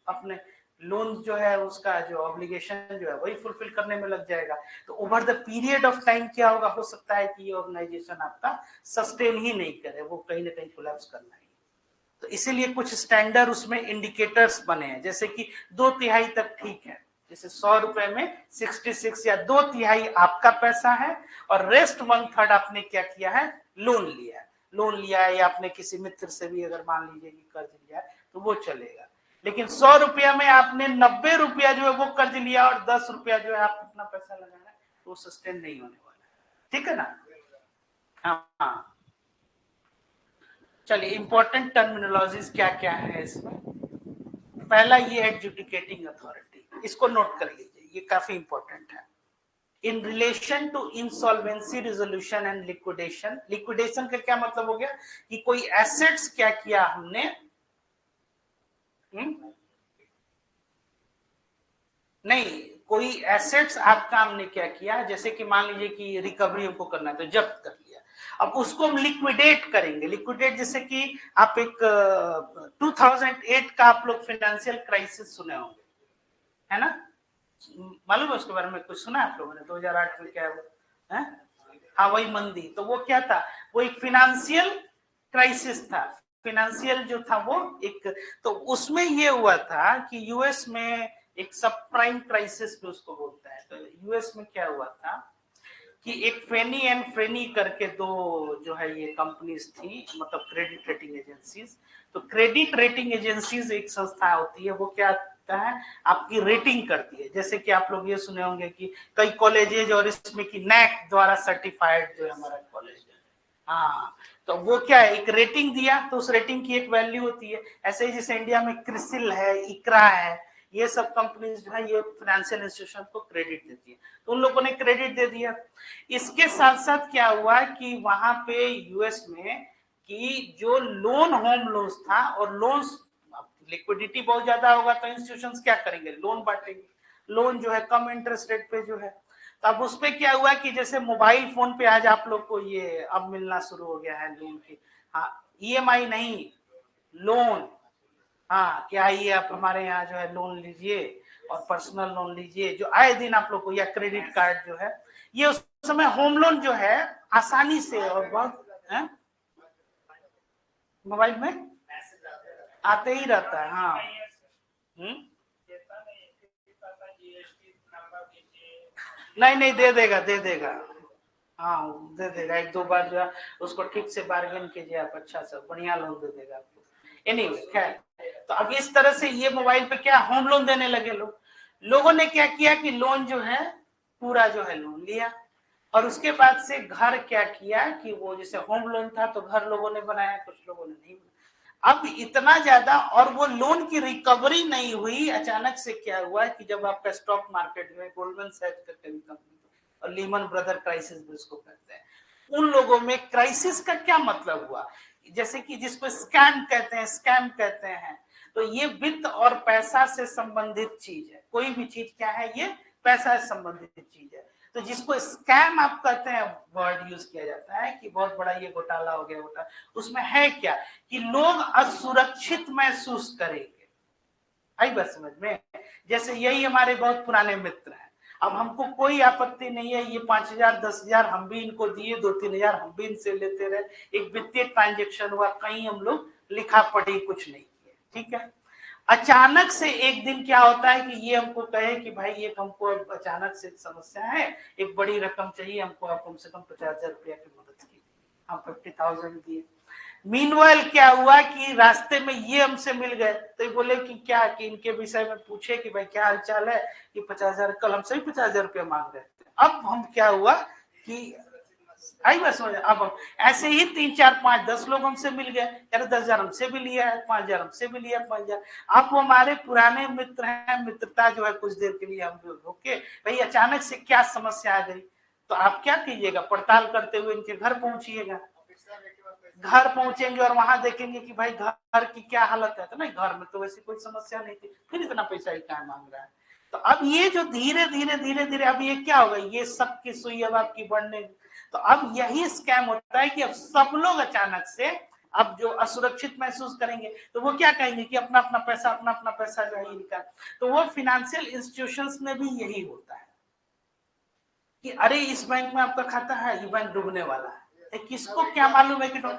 अपने लोन जो है उसका जो ऑब्लिगेशन जो है वही फुलफिल करने में लग जाएगा। तो over the period of time क्या होगा, हो सकता है कि ये ऑर्गेनाइजेशन आपका सस्टेन ही नहीं करे, वो कहीं ना कहीं कोलैप्स करना है। तो इसीलिए कुछ स्टैंडर्ड उसमें इंडिकेटर्स बने हैं, जैसे कि 2/3 तक ठीक है, जैसे 100 रुपए में 66 या 2/3 आपका पैसा है, और रेस्ट 1/3 आपने क्या किया है, लोन लिया है, लोन लिया है, या आपने किसी मित्र से भी अगर मान लीजिए कि कर्ज लिया है तो वो चलेगा। लेकिन 100 रुपया में आपने 90 रुपया जो है वो कर्ज लिया, और 10 रुपया जो है आप अपना पैसा लगा रहे हैं, तो वो सस्टेन नहीं होने वाला है, ठीक है ना। हाँ, चलिए इंपॉर्टेंट टर्मिनोलॉजीज क्या क्या है इसमें। पहला ये एडजुडिकेटिंग अथॉरिटी, इसको नोट कर लीजिए, ये काफी इंपॉर्टेंट है। In relation to insolvency resolution and liquidation, liquidation का क्या मतलब हो गया कि कोई एसेट्स क्या किया हमने, नहीं, कोई एसेट्स आपका हमने क्या किया, जैसे कि मान लीजिए कि रिकवरी हमको करना है तो जब्त कर लिया, अब उसको हम लिक्विडेट करेंगे। लिक्विडेट जैसे कि आप एक 2008 का आप लोग फाइनेंशियल क्राइसिस सुने होंगे, है ना, मालूम है उसके बारे में कुछ सुना है आप लोगों ने, 2008 में क्या है? हाँ वही मंदी, तो वो क्या था, वो एक फाइनेंशियल क्राइसिस था, फाइनेंशियल जो था वो एक, तो उसमें ये हुआ था कि यूएस में एक सब प्राइम क्राइसिस भी उसको बोलता है। तो यूएस में क्या हुआ था कि एक फेनी एंड फ्रेनी करके दो जो है ये कंपनीज थी, मतलब क्रेडिट रेटिंग एजेंसीज। तो क्रेडिट रेटिंग एजेंसीज एक संस्था होती है, वो क्या करता है, आपकी रेटिंग करती है। जैसे कि आप लोग ये सुने होंगे कि कई कॉलेजेज और इसमें कि नैक द्वारा सर्टिफाइड जो है हमारा कॉलेज है, हाँ, तो वो क्या है, एक रेटिंग दिया तो उस रेटिंग की एक वैल्यू होती है। ऐसे ही जैसे इंडिया में क्रिसिल है, इकरा है, ये सब कंपनीज जो है ये फाइनेंशियल इंस्टीट्यूशन को क्रेडिट देती है, तो उन लोगों ने क्रेडिट दे दिया। इसके साथ साथ क्या हुआ कि वहां पे यूएस में कि जो लोन, होम लोन्स था, और लोन्स लिक्विडिटी बहुत ज्यादा होगा तो इंस्टीट्यूशंस क्या करेंगे, लोन बांटेंगे, लोन जो है कम इंटरेस्ट रेट पे जो है। तो अब उस पे क्या हुआ कि जैसे मोबाइल फोन पे आज आप लोग को ये अब मिलना शुरू हो गया है लोन की, हाँ ईएमआई नहीं, लोन, हाँ कि आइए आप हमारे यहाँ जो है लोन लीजिए और पर्सनल लोन लीजिए, जो आए दिन आप लोग को, या क्रेडिट कार्ड जो है, ये उस समय होम लोन जो है आसानी से और बहुत है? मोबाइल में आते ही रहता है, हाँ। नहीं नहीं, दे देगा दे देगा, हाँ दे देगा, एक दो बार जो है उसको ठीक से बार्गेन कीजिए आप, अच्छा सा बढ़िया लोन दे देगा आपको। एनीवे खैर, तो अब इस तरह से ये मोबाइल पे क्या होम लोन देने लगे लोग। लोगों ने क्या किया कि लोन जो है पूरा जो है लोन लिया, और उसके बाद से घर क्या किया कि वो जैसे होम लोन था तो घर लोगों ने बनाया, कुछ लोगों ने नहीं बनाया। अब इतना ज्यादा, और वो लोन की रिकवरी नहीं हुई। अचानक से क्या हुआ कि जब आपका स्टॉक मार्केट में गोल्डमैन सैच्स करके भी कंपनी और लीमन ब्रदर क्राइसिस भी उसको कहते हैं, उन लोगों में क्राइसिस का क्या मतलब हुआ, जैसे कि जिसको स्कैम कहते हैं, स्कैम कहते हैं, तो ये वित्त और पैसा से संबंधित चीज है। कोई भी चीज क्या है, ये पैसा से संबंधित चीज है। तो जिसको स्कैम आप कहते हैं, वर्ड यूज किया जाता है कि बहुत बड़ा ये घोटाला हो गया, घोटाला उसमें है क्या कि लोग असुरक्षित महसूस करेंगे। आई बात समझ में? जैसे यही हमारे बहुत पुराने मित्र हैं, अब हमको कोई आपत्ति नहीं है, ये 5,000 10,000 हम भी इनको दिए, 2-3 हजार हम भी इनसे लेते रहे, एक वित्तीय ट्रांजेक्शन हुआ, कहीं हम लोग लिखा पढ़ी कुछ नहीं किए, ठीक है। अचानक से एक दिन क्या होता है कि ये हमको कहे कि भाई ये हमको अचानक से समस्या है, एक बड़ी रकम चाहिए हमको, आप कम से कम 50,000 रुपया की मदद कीजिए, हम 50,000 दिए। मीनवाइल क्या हुआ कि रास्ते में ये हमसे मिल गए, तो ये बोले कि क्या, कि इनके विषय में पूछे कि भाई क्या हालचाल है, कि 50,000, कल हमसे भी 50,000 रुपया मांग रहे थे। अब हम क्या हुआ कि आई बस हो जाए, अब ऐसे ही 3 4 5 10 लोग हमसे मिल गए, यार 10,000 हमसे भी लिया है, 5,000 हमसे भी लिया, 5,000। अब वो हमारे पुराने मित्र हैं, मित्रता जो है कुछ देर के लिए हम रोके, भाई अचानक से क्या समस्या आ गई, तो आप क्या कीजिएगा, पड़ताल करते हुए इनके घर पहुंचिएगा, घर पहुंचेंगे और वहां देखेंगे कि भाई घर की क्या हालत है, तो नहीं घर में तो वैसे कोई समस्या नहीं थी, फिर इतना पैसा ही क्या मांग रहा है। तो अब ये जो धीरे धीरे धीरे धीरे अब ये क्या होगा, ये सबकी सुई अब आपकी बढ़ने, तो अब यही स्कैम होता है कि अब सब लोग अचानक से अब जो असुरक्षित महसूस करेंगे तो वो क्या कहेंगे कि अपना अपना पैसा जो है इनका। तो वो फाइनेंशियल इंस्टीट्यूशंस में भी यही होता है कि अरे इस बैंक में आपका खाता है, ये बैंक डूबने वाला है, किसको क्या मालूम है कि तो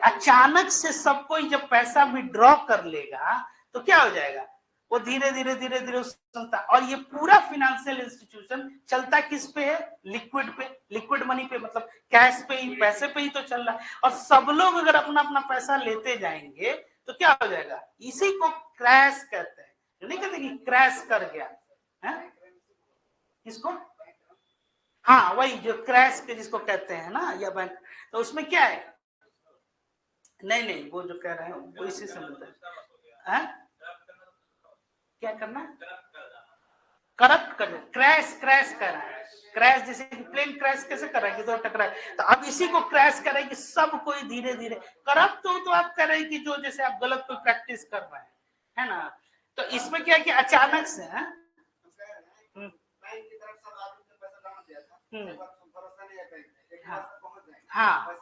अचानक से सबको जब पैसा विड्रॉ कर लेगा तो क्या हो जाएगा, वो धीरे धीरे धीरे धीरे संस्था, और ये पूरा फाइनेंशियल इंस्टीट्यूशन चलता किस पे है, लिक्विड पे, लिक्विड मनी पे, मतलब कैश पे ही, पैसे पे ही तो चल रहा है। और सब लोग अगर अपना अपना पैसा लेते जाएंगे तो क्या हो जाएगा, इसी को क्रैश कहते हैं, जो नहीं कहते कि क्रैश कर गया है, किसको, हाँ वही जो क्रैश के जिसको कहते हैं ना, या बैंक, तो उसमें क्या है, नहीं नहीं वो जो कह रहे हैं वो इसी से मिलता है, क्या करना, करप्ट कर, क्रैश क्रैश कर रहा है, क्रैश जैसे कि प्लेन क्रैश कैसे कर रहा है कि तो टकरा, तो अब इसी को क्रैश करे कि सब कोई धीरे धीरे करप्ट तो आप कर रहे हैं कि जो जैसे आप गलत कोई प्रैक्टिस कर रहे हैं, है ना। तो इसमें क्या कि अचानक से है, हाँ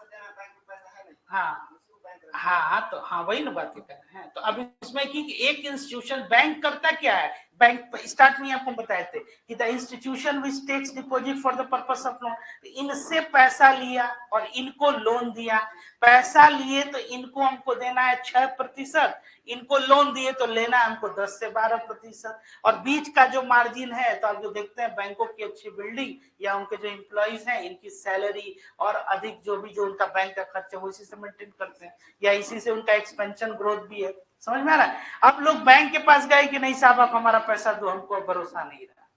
हाँ हाँ, तो हाँ वही ना बात कर रहे हैं। तो अब इसमें कि एक इंस्टीट्यूशन, बैंक करता क्या है, बैंक स्टार्ट में आपको बताए थे कि the institution which takes deposit for the purpose of loan, इनसे पैसा लिया और इनको लोन दिया, पैसा लिए तो इनको हमको देना है 6%, इनको लोन दिए तो लेना है हमको 10 से 12%, और बीच का जो मार्जिन है, तो आप जो देखते हैं बैंकों की अच्छी बिल्डिंग या उनके जो एम्प्लॉइज हैं इनकी सैलरी और अधिक जो भी जो उनका बैंक का खर्च है वो इसी से मेंटेन करते हैं, या इसी से उनका एक्सपेंशन ग्रोथ भी है। समझ में आ रहा है? अब लोग बैंक के पास गए कि नहीं साहब आप हमारा पैसा दो, हमको भरोसा नहीं रहा,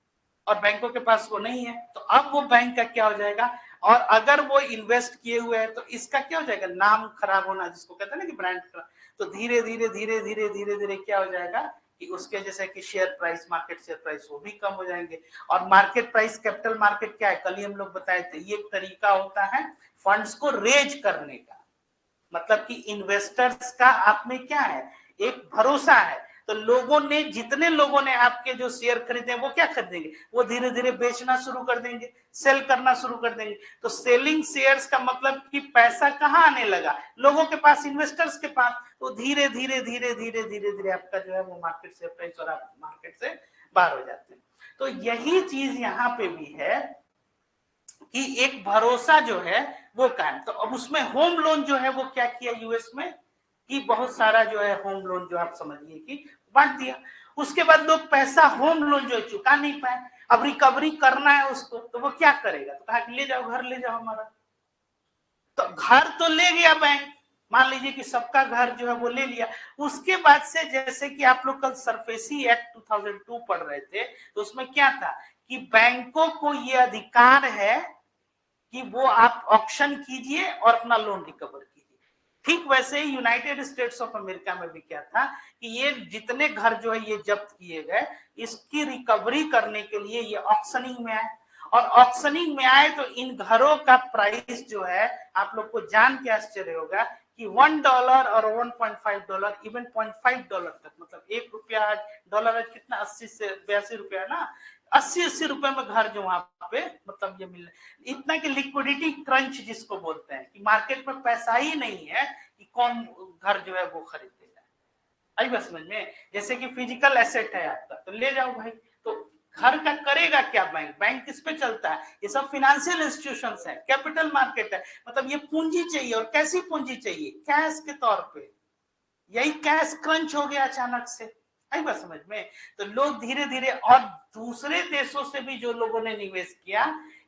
और बैंकों के पास वो नहीं है, तो अब वो बैंक का क्या हो जाएगा, और अगर वो इन्वेस्ट किए हुए हैं तो इसका क्या हो जाएगा, नाम खराब होना जिसको कहते हैं ना कि ब्रांड खराब, तो धीरे धीरे धीरे धीरे धीरे धीरे क्या हो जाएगा कि उसके जैसे कि share price, market share price वो भी कम हो जाएंगे। और मार्केट प्राइस, कैपिटल मार्केट क्या है, कल ही हम लोग बताए थे, ये एक तरीका होता है फंड्स को रेज करने का, मतलब कि इन्वेस्टर्स का आप में क्या है, एक भरोसा है। तो लोगों ने, जितने लोगों ने आपके जो शेयर खरीदे वो क्या खरीदेंगे, वो धीरे धीरे बेचना शुरू कर देंगे, सेल करना शुरू कर देंगे। तो सेलिंग शेयर्स का मतलब कि पैसा कहाँ आने लगा, लोगों के पास, इन्वेस्टर्स के पास। तो धीरे धीरे धीरे धीरे धीरे धीरे आपका जो है वो मार्केट शेयर प्राइस और आप मार्केट से बाहर हो जाते हैं। तो यही चीज यहाँ पे भी है कि एक भरोसा जो है वो कायम। तो अब उसमें होम लोन जो है वो क्या किया यूएस में कि बहुत सारा जो है होम लोन जो आप समझिए कि बांट दिया। उसके बाद लोग पैसा होम लोन जो है चुका नहीं पाए, अब रिकवरी करना है उसको, तो वो क्या करेगा, तो कहा कि ले जाओ घर, ले जाओ हमारा। तो घर तो ले गया बैंक, मान लीजिए कि सबका घर जो है वो ले लिया। उसके बाद से जैसे कि आप लोग कल सरफेसी एक्ट 2002 पढ़ रहे थे, तो उसमें क्या था कि बैंकों को ये अधिकार है कि वो आप ऑक्शन कीजिए और अपना लोन रिकवर कीजिए। ठीक वैसे ही यूनाइटेड स्टेट्स ऑफ अमेरिका में भी क्या था कि ये जितने घर जो है ये जब्त किए गए, इसकी रिकवरी करने के लिए ये ऑक्शनिंग में आए। और ऑक्शनिंग में आए तो इन घरों का प्राइस जो है, आप लोग को जान के आश्चर्य होगा कि $1 और $1.5, इवन $0.5 तक, मतलब ₹1, डॉलर आज कितना, 80 से 82 रुपया ना, 80 रुपए में घर जो वहां पे मतलब ये मिल, इतना कि लिक्विडिटी क्रंच जिसको बोलते हैं कि मार्केट में पैसा ही नहीं है कि कौन घर जो है वो खरीदेगा। आई बात समझ में, जैसे कि फिजिकल एसेट है आपका तो ले जाओ भाई। तो घर का करेगा क्या बैंक, बैंक किस पे चलता है, ये सब फाइनेंशियल इंस्टीट्यूशंस है, कैपिटल मार्केट है, मतलब ये पूंजी चाहिए। और कैसी पूंजी चाहिए, कैश के तौर पे। यही कैश क्रंच हो गया अचानक से, आई बात समझ में। तो लोग धीरे धीरे, और दूसरे देशों से भी जो लोगों ने निवेश किया,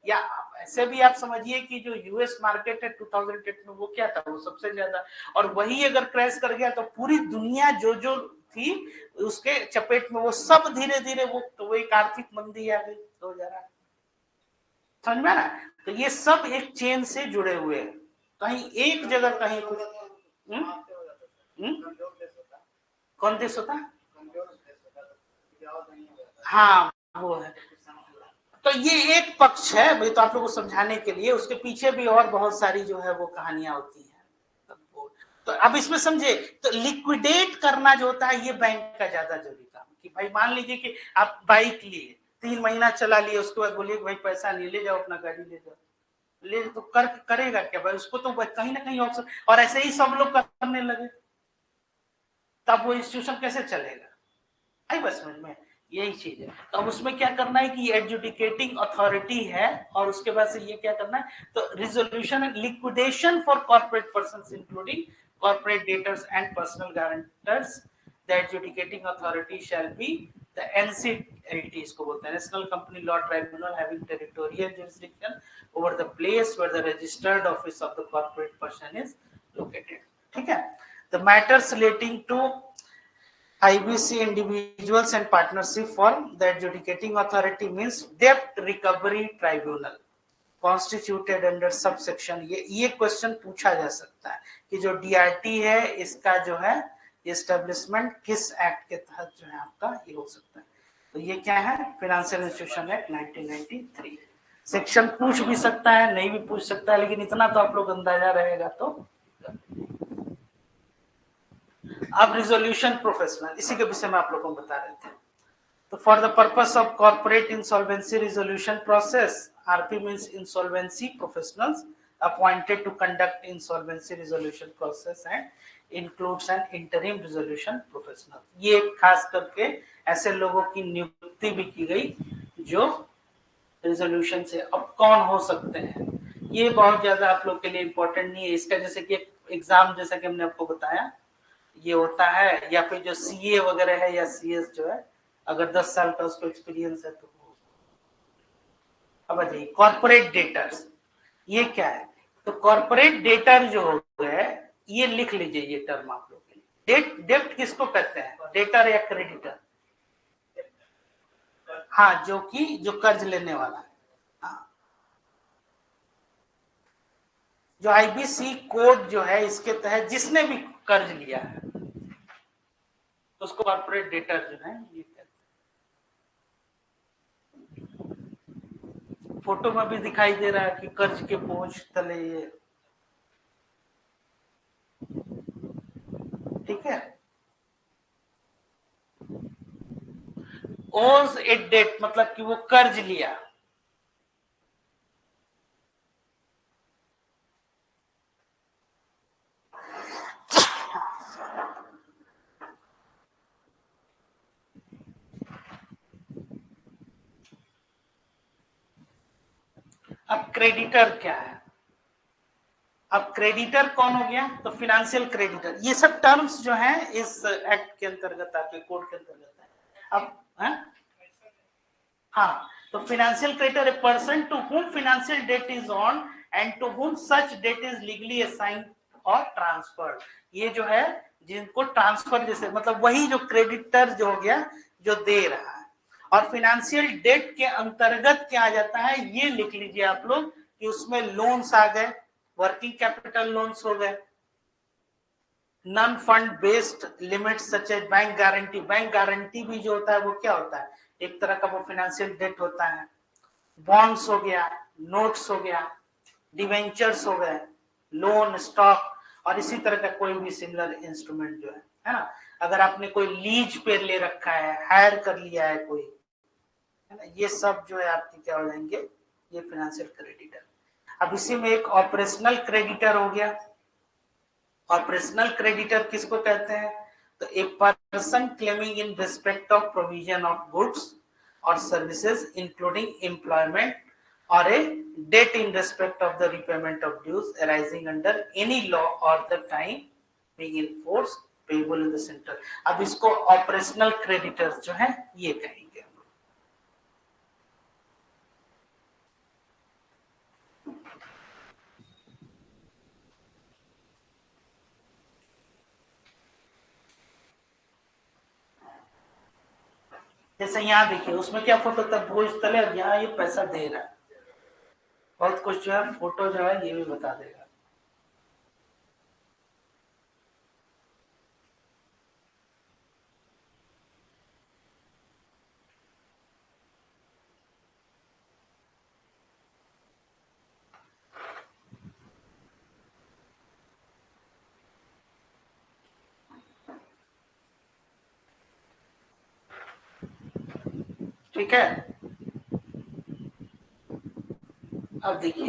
या ऐसे भी आप समझिए कि जो यूएस मार्केट है 2008 में वो क्या था, वो सबसे ज्यादा। और वही अगर क्रैश कर गया तो पूरी दुनिया जो जो थी उसके चपेट में वो सब धीरे धीरे वो, तो वो एक आर्थिक मंदी आ गई 2008, समझ में ना। तो ये सब एक चेन से जुड़े हुए हैं, कहीं एक जगह कहीं कुछ। कौन देश होता है, हाँ वो है। तो ये एक पक्ष है भाई, तो आप लोगों को समझाने के लिए, उसके पीछे भी और बहुत सारी जो है वो कहानियां होती हैं। तो अब इसमें समझे, तो लिक्विडेट करना जो होता है ये बैंक का ज्यादा जरूरी काम, कि भाई मान लीजिए कि आप बाइक लिए, 3 महीना चला लिए, उसके बाद बोलिए भाई पैसा नहीं, ले जाओ अपना गाड़ी ले जाओ, ले तो करेगा क्या भाई, उसको तो कहीं ना कहीं ऑप्शन, और ऐसे ही सब लोग करने लगे, तब वो इंस्टीट्यूशन कैसे चलेगा। आई बस समझ में, यही चीज है। तो अब उसमें क्या करना है कि एडजुडिकेटिंग अथॉरिटी है, और उसके बाद से ये क्या करना है, तो resolution and liquidation for corporate persons including corporate debtors and personal guarantors, the adjudicating authority shall be the NCLT, इसको बोलते हैं national company law tribunal, having territorial jurisdiction over the place where the registered office of the corporate person is located. ठीक है, the matters relating to IBC individuals and partnership for the adjudicating authority means debt recovery tribunal constituted under subsection, ये question पूछा जा सकता है कि जो DRT है इसका जो है एस्टेब्लिशमेंट किस एक्ट के तहत जो है आपका ये हो सकता है। तो ये क्या है, फाइनेंशियल इंस्टीट्यूशन एक्ट 1993। सेक्शन पूछ भी सकता है, नहीं भी पूछ सकता है, लेकिन इतना तो आप लोग अंदाजा रहेगा। तो अब रिजोल्यूशन प्रोफेशनल, इसी के विषय में आप लोगों को बता रहे थे। तो for the purpose of corporate insolvency resolution process, RP means insolvency professionals appointed to conduct insolvency resolution process and includes an interim resolution professional. ये खास करके ऐसे लोगों की नियुक्ति भी की गई जो रिजोल्यूशन से, अब कौन हो सकते हैं ये बहुत ज्यादा आप लोग के लिए इंपॉर्टेंट नहीं है। इसका जैसे कि एग्जाम, जैसा कि हमने आपको बताया, ये होता है, या फिर जो सीए वगैरह है या सीएस जो है, अगर 10 साल का उसको एक्सपीरियंस है तो। अब बताइए कॉर्पोरेट डेटर्स, ये क्या है, तो कॉर्पोरेट डेटर जो हो गए, ये लिख लीजिए ये टर्म आप लोग के लिए। डेट किसको कहते हैं, डेटर या क्रेडिटर, हाँ जो कि जो कर्ज लेने वाला है। हाँ जो आईबीसी कोड जो है इसके तहत जिसने भी कर्ज लिया है उसको कॉर्पोरेट डेटर जो है ये कहते हैं। फोटो में भी दिखाई दे रहा है कि कर्ज के बोझ तले ये, ठीक है। ओज ए डेट मतलब कि वो कर्ज लिया, अब क्रेडिटर क्या है, अब क्रेडिटर कौन हो गया, तो फिनेंशियल क्रेडिटर, ये सब टर्म्स जो हैं इस एक्ट के अंतर्गत आपके कोड के अंतर्गत है। अब है? हाँ, तो financial creditor a person to whom financial debt is on and to whom such debt is legally assigned और ट्रांसफर्ड, ये जो है जिनको ट्रांसफर जैसे मतलब वही जो क्रेडिटर जो हो गया जो दे रहा है। और फिनेंशियल डेट के अंतर्गत क्या आ जाता है ये लिख लीजिए आप लोग कि उसमें लोन्स आ गए, वर्किंग कैपिटल लोन्स हो गए, non fund based limit such as bank guarantee, bank guarantee भी जो होता है वो क्या होता है एक तरह का वो फाइनेंशियल डेट होता है, बॉन्ड्स हो गया, नोट्स हो गया, डिवेंचर्स हो गए, लोन स्टॉक और इसी तरह का कोई भी सिमिलर इंस्ट्रूमेंट जो है ना, अगर आपने कोई लीज पे ले रखा है, हायर कर लिया है कोई, है ना, ये सब जो है आपके क्या हो जाएंगे ये फाइनेंशियल क्रेडिटर। अब इसी में एक ऑपरेशनल क्रेडिटर हो गया, ऑपरेशनल क्रेडिटर किसको कहते हैं, तो a person claiming in respect of provision of goods और services including employment or a debt in respect of the repayment of dues arising under any law or the time being in force payable in the center। अब इसको operational creditors जो है ये कहेंगे। जैसे यहाँ देखिए उसमें क्या फोटो था बोझ तले और यहाँ ये पैसा दे रहा है, बहुत कुछ जो है फोटो जो है ये भी बता देगा। ठीक है, अब देखिए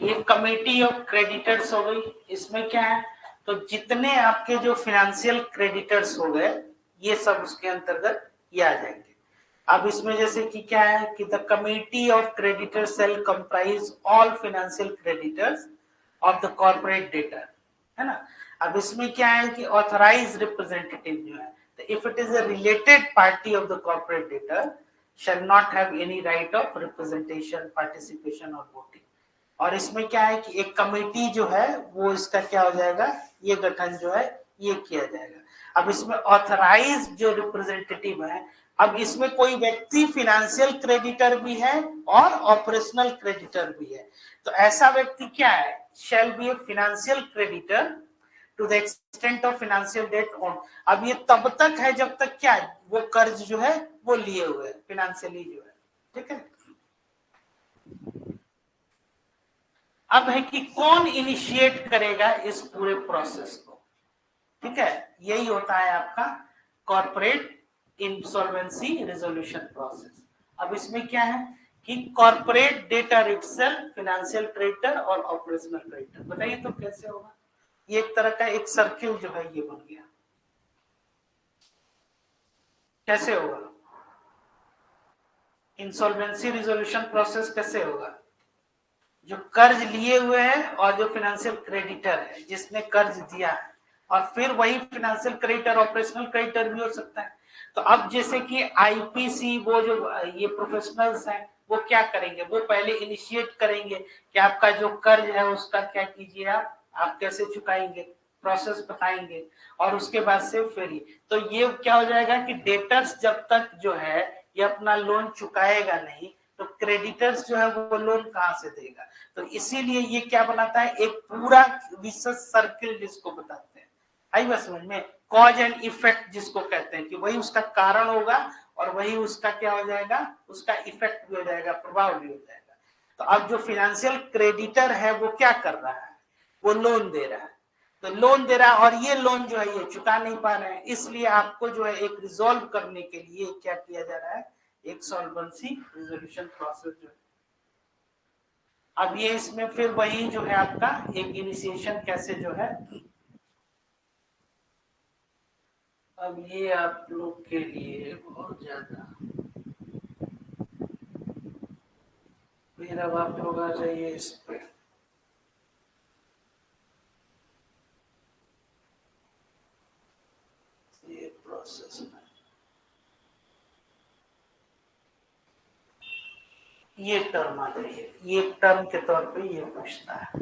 ये कमेटी ऑफ क्रेडिटर्स हो गई, इसमें क्या है तो जितने आपके जो फाइनेंशियल क्रेडिटर्स हो गए ये सब उसके अंतर्गत ये आ जाएंगे। अब इसमें जैसे कि क्या है कि the committee of creditors shall comprise all financial creditors of the corporate debtor, है ना। अब इसमें क्या है कि ऑथराइज रिप्रेजेंटेटिव जो है, तो if it is a related party of the corporate debtor shall not have any right of representation, participation और voting। और इसमें क्या है कि एक कमेटी जो है वो इसका क्या हो जाएगा ये गठन जो है ये किया जाएगा। अब इसमें ऑथराइज जो रिप्रेजेंटेटिव है, अब इसमें कोई व्यक्ति फिनेंशियल क्रेडिटर भी है और ऑपरेशनल क्रेडिटर भी है, तो ऐसा व्यक्ति क्या है shall be a financial creditor to the extent of financial debt on। अब ये तब तक है जब तक क्या वो कर्ज जो है वो लिए हुए है फिनेंशियली जो है, ठीक है। अब है कि कौन इनिशिएट करेगा इस पूरे प्रोसेस को, ठीक है, यही होता है आपका कॉर्पोरेट इंसॉल्वेंसी रेजोल्यूशन प्रोसेस। अब इसमें क्या है कि corporate debtor itself financial creditor और ऑपरेशनल क्रेडिटर, बताइए तो कैसे होगा, ये एक तरह का एक सर्किल जो है ये बन गया, कैसे होगा इंसॉल्वेंसी रिजोल्यूशन प्रोसेस कैसे होगा, जो कर्ज लिए हुए हैं और जो फाइनेंशियल क्रेडिटर है जिसने कर्ज दिया है, और फिर वही फाइनेंशियल क्रेडिटर ऑपरेशनल क्रेडिटर भी हो सकता है। तो अब जैसे कि आईपीसी वो जो ये प्रोफेशनल्स हैं वो क्या करेंगे, वो पहले इनिशिएट करेंगे कि आपका जो कर्ज है उसका क्या कीजिए आप कैसे चुकाएंगे, प्रोसेस बताएंगे, और उसके बाद से फिर तो ये क्या हो जाएगा कि डेटर्स जब तक जो है ये अपना लोन चुकाएगा नहीं तो क्रेडिटर्स जो है वो लोन कहाँ से देगा? तो इसीलिए ये क्या बनाता है, एक पूरा विशेष सर्किल जिसको बताते हैं। आई बात समझ में? कॉज एंड इफेक्ट जिसको कहते हैं कि वही उसका कारण होगा और वही उसका क्या हो जाएगा, उसका इफेक्ट भी हो जाएगा, प्रभाव भी हो जाएगा। तो अब जो फाइनेंशियल क्रेडिटर है वो क्या कर रहा है, वो लोन दे रहा है। तो लोन दे रहा है और ये लोन जो है ये चुका नहीं पा रहे हैं, इसलिए आपको जो है एक रिजॉल्व करने के लिए क्या किया जा रहा है, एक सॉल्वेंसी रिजोल्यूशन प्रोसेस जो है। अब ये इसमें फिर वही जो है आपका एक इनिशिएशन कैसे जो है, अब ये आप लोग के लिए बहुत ज्यादा, फिर अब आप लोग आ जाइए इस पे। ये प्रोसेस में ये टर्म आ जाइए, ये टर्म के तौर पे ये पूछता है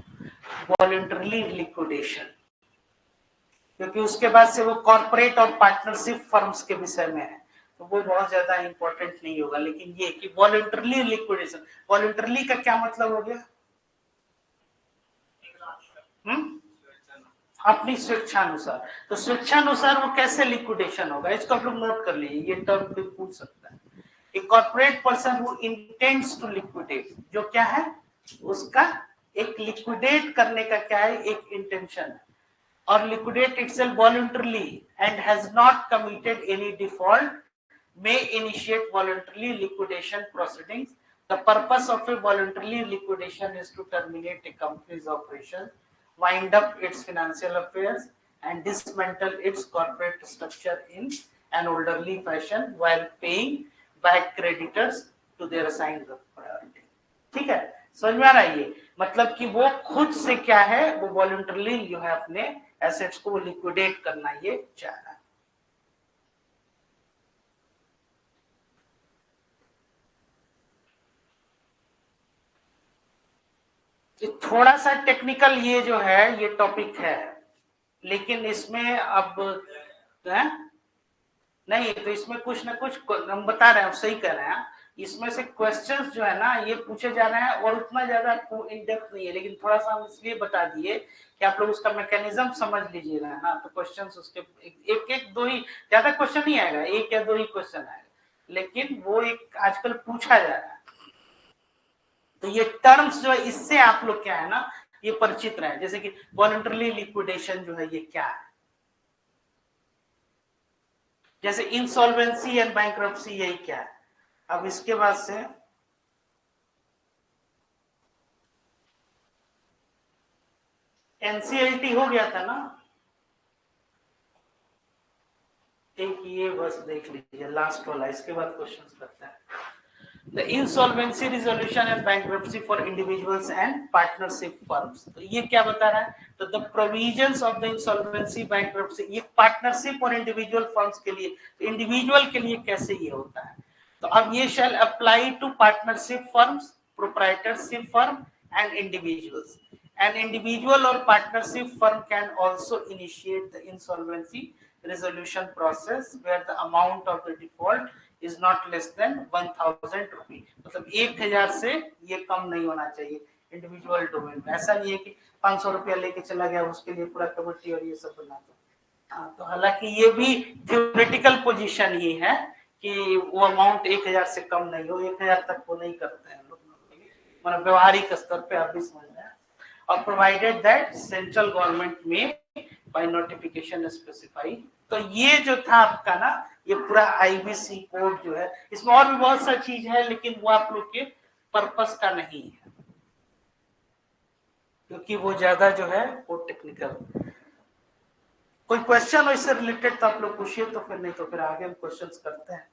वॉलंटरली लिक्विडेशन, क्योंकि उसके बाद से वो कॉर्पोरेट और पार्टनरशिप फर्म्स के विषय में है, तो वो बहुत ज्यादा इंपॉर्टेंट नहीं होगा। लेकिन ये कि वॉलंटरली लिक्विडेशन, वॉलंटरली का क्या मतलब हो गया, अपनी स्वेच्छानुसार। तो स्वेच्छानुसार वो कैसे लिक्विडेशन होगा, इसको आप लोग नोट कर लीजिए, ये टर्म कोई पूछ सकता है। A corporate person who intends to liquidate, जो क्या है उसका एक लिक्विडेट करने का क्या है, एक इंटेंशन है, और liquidate itself voluntarily and has not committed any default may initiate voluntarily liquidation proceedings. The purpose of a voluntarily liquidation is to terminate a company's operation, wind up its financial affairs, and dismantle its corporate structure in an orderly fashion while paying back creditors to their assigned priority. ठीक है, समझ में आ रहा है? ये मतलब कि वो खुद से क्या है, वो वॉलंटरली जो है अपने एसेट्स को लिक्विडेट करना ये चाह रहा है। थोड़ा सा टेक्निकल ये जो है ये टॉपिक है, लेकिन इसमें अब है? नहीं, तो इसमें कुछ ना कुछ हम बता रहे हैं, सही कह रहे हैं, इसमें से क्वेश्चंस जो है ना ये पूछे जा रहे हैं और उतना ज्यादा इन डेप्थ नहीं है, लेकिन थोड़ा सा हम इसलिए बता दिए कि आप लोग उसका मैकेनिज्म समझ लीजिएगा ना, तो क्वेश्चंस उसके एक एक दो ही, ज्यादा क्वेश्चन नहीं आएगा, एक या दो ही क्वेश्चन आएगा, लेकिन वो एक आजकल पूछा जा रहा है। तो ये टर्म्स जो है इससे आप लोग क्या है ना ये परिचित रहे, जैसे कि वॉलंटरली लिक्विडेशन जो है ये क्या है, जैसे इंसॉल्वेंसी एंड बैंकरप्सी यही क्या है। अब इसके बाद से एनसीएलटी हो गया था ना, एक ये बस देख लीजिए लास्ट वाला, इसके बाद क्वेश्चंस करते हैं। The insolvency resolution and bankruptcy for individuals and partnership firms, तो ये क्या बता रहा है, तो the provisions of the insolvency bankruptcy, ये partnership और individual firms के लिए, individual के लिए कैसे ये होता है, तो अब ये shall apply to partnership firms, proprietorship firm and individuals. An individual or partnership firm can also initiate the insolvency resolution process where the amount of the default is not less than 1000 रुपी, मतलब 1000 से ये कम नहीं होना चाहिए individual domain में। ऐसा नहीं है कि 500 रुपया लेके चला गया उसके लिए पूरा कमेटी और ये सब बना दो। हाँ, तो हालांकि ये भी थ्योरेटिकल पोजीशन ही है कि वो अमाउंट 1000 से कम नहीं हो, 1000 तक वो नहीं करते हैं लोग, मतलब व्यवहारिक स्तर पे आप भी समझ रहे हैं। और प्रोवाइडेड दैट सेंट्रल गवर्नमेंट में बाय नोटिफिकेशन स्पेसिफाई, तो ये जो था आपका ना ये पूरा आईबीसी कोड जो है, इसमें और भी बहुत सा चीज है लेकिन वो आप लोग के पर्पस का नहीं है, क्योंकि वो ज्यादा जो है वो टेक्निकल। कोई क्वेश्चन हो इससे रिलेटेड तो आप लोग पूछिए, तो फिर नहीं तो फिर आगे हम क्वेश्चंस करते हैं।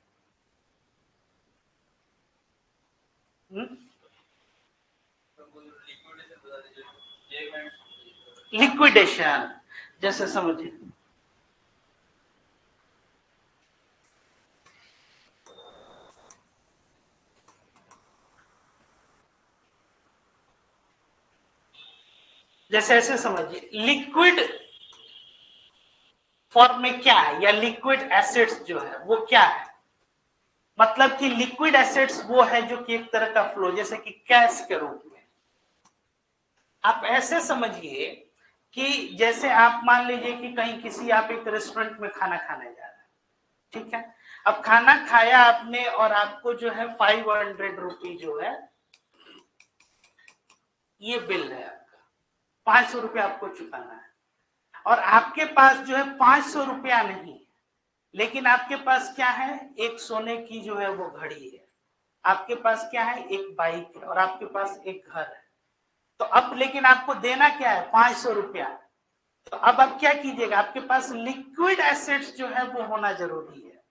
लिक्विडेशन जैसे समझिए, जैसे ऐसे समझिए, लिक्विड फॉर्म में क्या है या लिक्विड एसेट्स जो है वो क्या है, मतलब कि लिक्विड एसेट्स वो है जो कि एक तरह का फ्लो, जैसे कि कैश के रूप में। आप ऐसे समझिए कि जैसे आप मान लीजिए कि कहीं किसी आप एक रेस्टोरेंट में खाना खाने जा रहे हैं, ठीक है। अब खाना खाया आपने और आपको जो है 500 रुपी जो है ये बिल है आपका, 500 रुपया आपको चुकाना है, और आपके पास जो है 500 रुपया नहीं, लेकिन आपके पास क्या है, एक सोने की जो है वो घड़ी है, आपके पास क्या है, एक बाइक है, और आपके पास एक घर है। तो अब लेकिन आपको देना क्या है, 500 रुपया। तो अब आप क्या कीजिएगा, आपके पास लिक्विड एसेट्स जो है वो होना जरूरी है,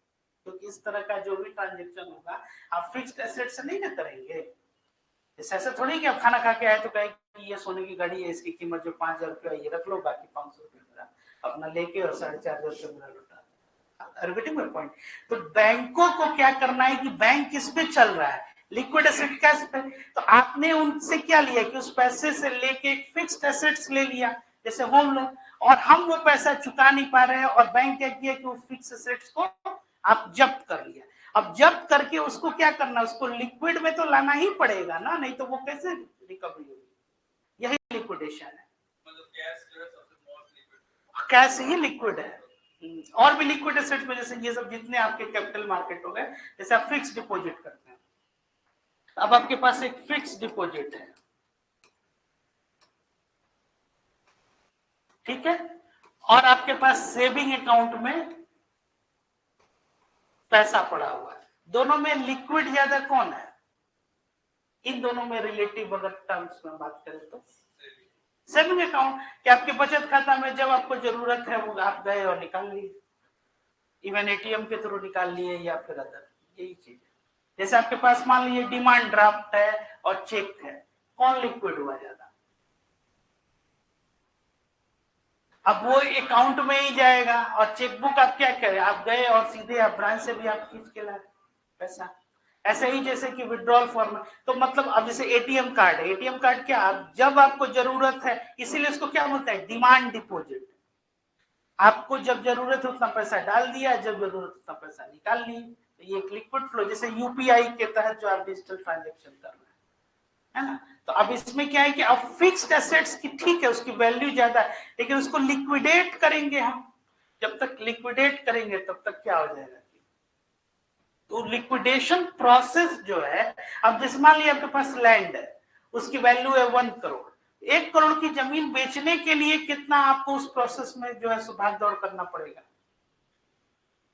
क्योंकि इस तरह का जो भी ट्रांजेक्शन होगा आप फिक्स्ड एसेट से नहीं ना करेंगे। ऐसा थोड़ी कि आप खाना खा के आए तो कहे कि ये सोने की घड़ी है, इसकी कीमत जो 5,000 रुपया ये रख लो, बाकी 500 रुपया मेरा अपना लेके और 4,500 रुपया मेरा लौटा। पॉइंट। तो बैंकों को क्या करना है कि बैंक किस पे चल रहा है, लिक्विड एसेट कैश पे। तो आपने उनसे क्या लिया कि उस पैसे से लेके एक फिक्स्ड एसेट्स ले लिया, जैसे होम लोन, और हम वो पैसा चुका नहीं पा रहे हैं, और बैंक क्या किया कि वो फिक्स एसेट्स को आप जब्त कर लिया। अब जब्त करके उसको क्या करना, उसको लिक्विड में तो लाना ही पड़ेगा ना, नहीं तो वो कैसे रिकवरी होगी। यही लिक्विडेशन है। कैश ही लिक्विड है। और भी लिक्विड एसेट में जैसे ये सब जितने आपके कैपिटल मार्केट हो गए, जैसे आप फिक्स डिपॉजिट करते हैं, अब आपके पास एक फिक्स डिपॉजिट है, ठीक है, और आपके पास सेविंग अकाउंट में पैसा पड़ा हुआ है। दोनों में लिक्विड ज्यादा कौन है, इन दोनों में रिलेटिव अगर टर्म्स में बात करें तो सेविंग अकाउंट, कि आपके बचत खाता में जब आपको जरूरत है वो आप गए और निकाल लिए, इवन एटीएम के थ्रू निकाल लिए या फिर अदर, यही चीज है। जैसे आपके पास मान लीजिए डिमांड ड्राफ्ट है और चेक है, कौन लिक्विड हुआ ज्यादा, अब वो अकाउंट में ही जाएगा, और चेकबुक आप क्या करें, आप गए और सीधे आप ब्रांच से भी आप खींच के लाए पैसा। ऐसे ही जैसे कि विड्रॉल फॉर्म, तो मतलब अब जैसे एटीएम कार्ड है, एटीएम कार्ड क्या, आप जब आपको जरूरत है, इसीलिए इसको क्या बोलते हैं, डिमांड डिपॉजिट। आपको जब जरूरत है उतना पैसा डाल दिया, जब जरूरत उतना पैसा निकाल ली। तो ये एक लिक्विड फ्लो, जैसे यूपीआई के तहत जो आप डिजिटल ट्रांजेक्शन कर रहे हैं, है ना। तो अब इसमें क्या है कि अब फिक्स्ड एसेट्स की ठीक है उसकी वैल्यू ज्यादा है, लेकिन उसको लिक्विडेट करेंगे हम, जब तक लिक्विडेट करेंगे तब तक क्या हो जाएगा, तो लिक्विडेशन प्रोसेस जो है, अब जैसे मान लिया आपके पास लैंड है, उसकी वैल्यू है 1 करोड़, 1 करोड़ की जमीन बेचने के लिए कितना आपको उस प्रोसेस में जो है भाग दौड़ करना पड़ेगा।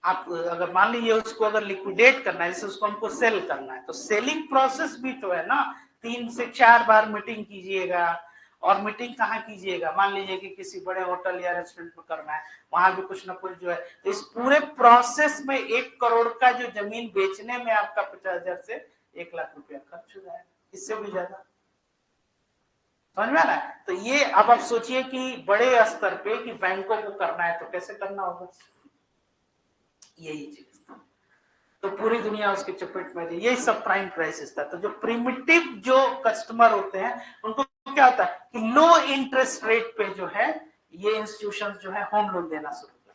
आप अगर मान लीजिए उसको अगर लिक्विडेट करना है, जैसे उसको हमको सेल करना है, तो सेलिंग प्रोसेस भी तो है ना, 3 से 4 बार मीटिंग कीजिएगा, और मीटिंग कहाँ कीजिएगा, मान लीजिए कि किसी बड़े होटल या रेस्टोरेंट में करना है, वहां भी कुछ ना कुछ जो है, तो इस पूरे प्रोसेस में 1 करोड़ का जो जमीन बेचने में आपका 50,000 से 1 लाख रुपया खर्च हो जाएगा, इससे भी ज्यादा। समझ में आ रहा है। तो ये अब आप सोचिए कि बड़े स्तर पे कि बैंकों को करना है तो कैसे करना होगा, यही चीज। तो पूरी दुनिया उसके चपेट में, यही सब प्राइम क्राइसिस था। तो जो प्रिमिटिव जो कस्टमर होते हैं उनको क्या होता है कि लो इंटरेस्ट रेट पे जो है ये इंस्टीट्यूशन जो है होम लोन देना शुरू कर।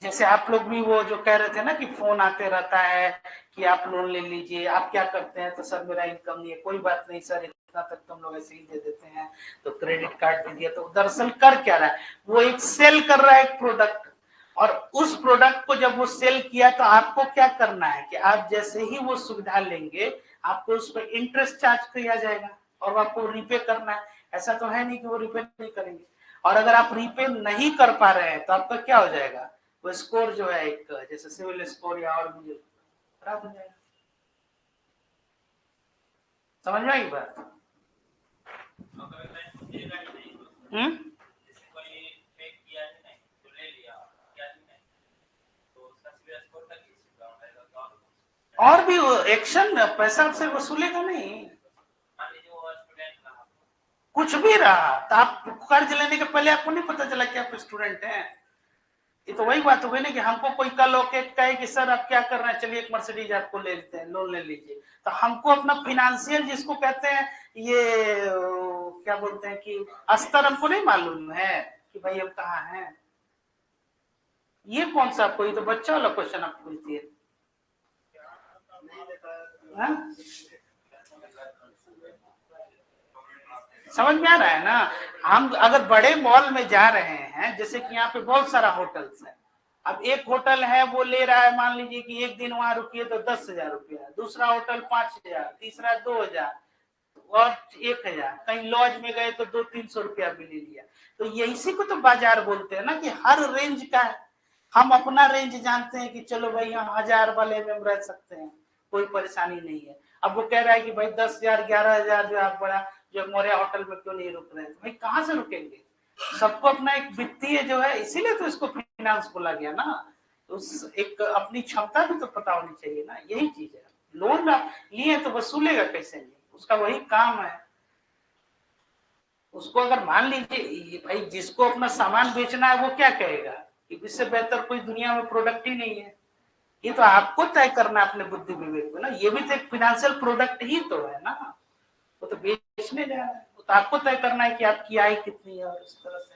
जैसे आप लोग भी वो जो कह रहे थे ना कि फोन आते रहता है कि आप लोन ले लीजिए, आप क्या करते हैं, तो सर मेरा इनकम नहीं है, कोई बात नहीं सर इतना तक तुम लोग ऐसे ही दे देते हैं, तो क्रेडिट कार्ड दे दिया। तो दरअसल कर क्या रहा है, वो एक सेल कर रहा है एक प्रोडक्ट, और उस प्रोडक्ट को जब वो सेल किया तो आपको क्या करना है कि आप जैसे ही वो सुविधा लेंगे आपको उस पर इंटरेस्ट चार्ज किया जाएगा और आपको रिपे करना है। ऐसा तो है नहीं कि वो रिपे नहीं करेंगे, और अगर आप रिपे नहीं कर पा रहे हैं तो आपका क्या हो जाएगा, वो स्कोर जो है एक जैसे सिविल स्कोर या और भी खराब हो जाएगा। समझ में आई बात। और भी एक्शन पैसा आपसे वसूलेगा नहीं, कुछ भी रहा तो आप कर्ज लेने के पहले आपको नहीं पता चला कि आप स्टूडेंट हैं। ये तो वही बात हो गई ना कि हमको कोई कल होके कहे कि सर आप क्या कर रहे हैं, चलिए एक मर्सिडीज आपको ले लेते हैं, लोन ले लीजिए, तो हमको अपना फिनेंशियल जिसको कहते हैं ये क्या बोलते हैं कि स्तर हमको नहीं मालूम है कि भाई अब कहाँ है। ये कौन सा, कोई तो बच्चा वाला क्वेश्चन आप पूछती है। हाँ? समझ में आ रहा है ना। हम अगर बड़े मॉल में जा रहे हैं, जैसे कि यहाँ पे बहुत सारा होटल्स है, अब एक होटल है वो ले रहा है, मान लीजिए कि एक दिन वहां रुकिए तो 10,000 रुपया, दूसरा होटल 5,000, तीसरा 2,000 और 1,000, कहीं लॉज में गए तो 200-300 रुपया भी ले लिया। तो ये इसी को तो बाजार बोलते हैं ना, कि हर रेंज का है। हम अपना रेंज जानते हैं कि चलो भाई हम 1,000 वाले में रह सकते हैं, कोई परेशानी नहीं है। अब वो कह रहा है कि भाई 10,000 11,000 जो आप बड़ा जो मौर्य होटल में क्यों नहीं रुक रहे हैं, तो भाई कहाँ से रुकेंगे। सबको अपना एक वित्तीय जो है, इसीलिए तो इसको फाइनेंस बोला गया ना। तो उस एक अपनी क्षमता भी तो पता होनी चाहिए ना, यही चीज है। लोन आप लिए तो वसूलेगा कैसे नहीं, उसका वही काम है। उसको अगर मान लीजिए भाई जिसको अपना सामान बेचना है वो क्या कहेगा कि इससे बेहतर कोई दुनिया में प्रोडक्ट ही नहीं है। ये तो आपको तय करना है अपने बुद्धि विवेक को ना, ये भी तो एक फाइनेंशियल प्रोडक्ट ही तो है ना। वो तो बेचने जा रहा है, तो आपको तय करना है कि आपकी आय कितनी है और इस तरह से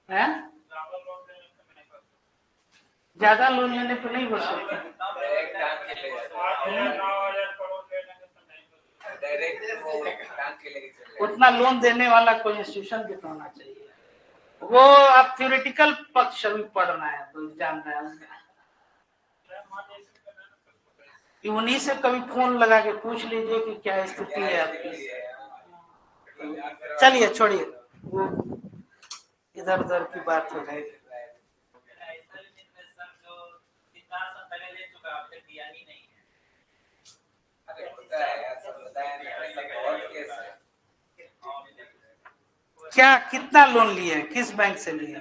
है। ज्यादा लोन लेने पे नहीं बच सकता। उतना लोन देने वाला कोई इंस्टीट्यूशन भी तो होना चाहिए। वो आप थ्योरेटिकल पक्ष अभी पढ़ना है तो जान रहे हैं। उन्हीं से कभी फोन लगा के पूछ लीजिए कि क्या स्थिति है आपकी। चलिए छोड़िए, वो इधर उधर की बात हो जाएगी। क्या कितना लोन लिए है, किस बैंक से लिए?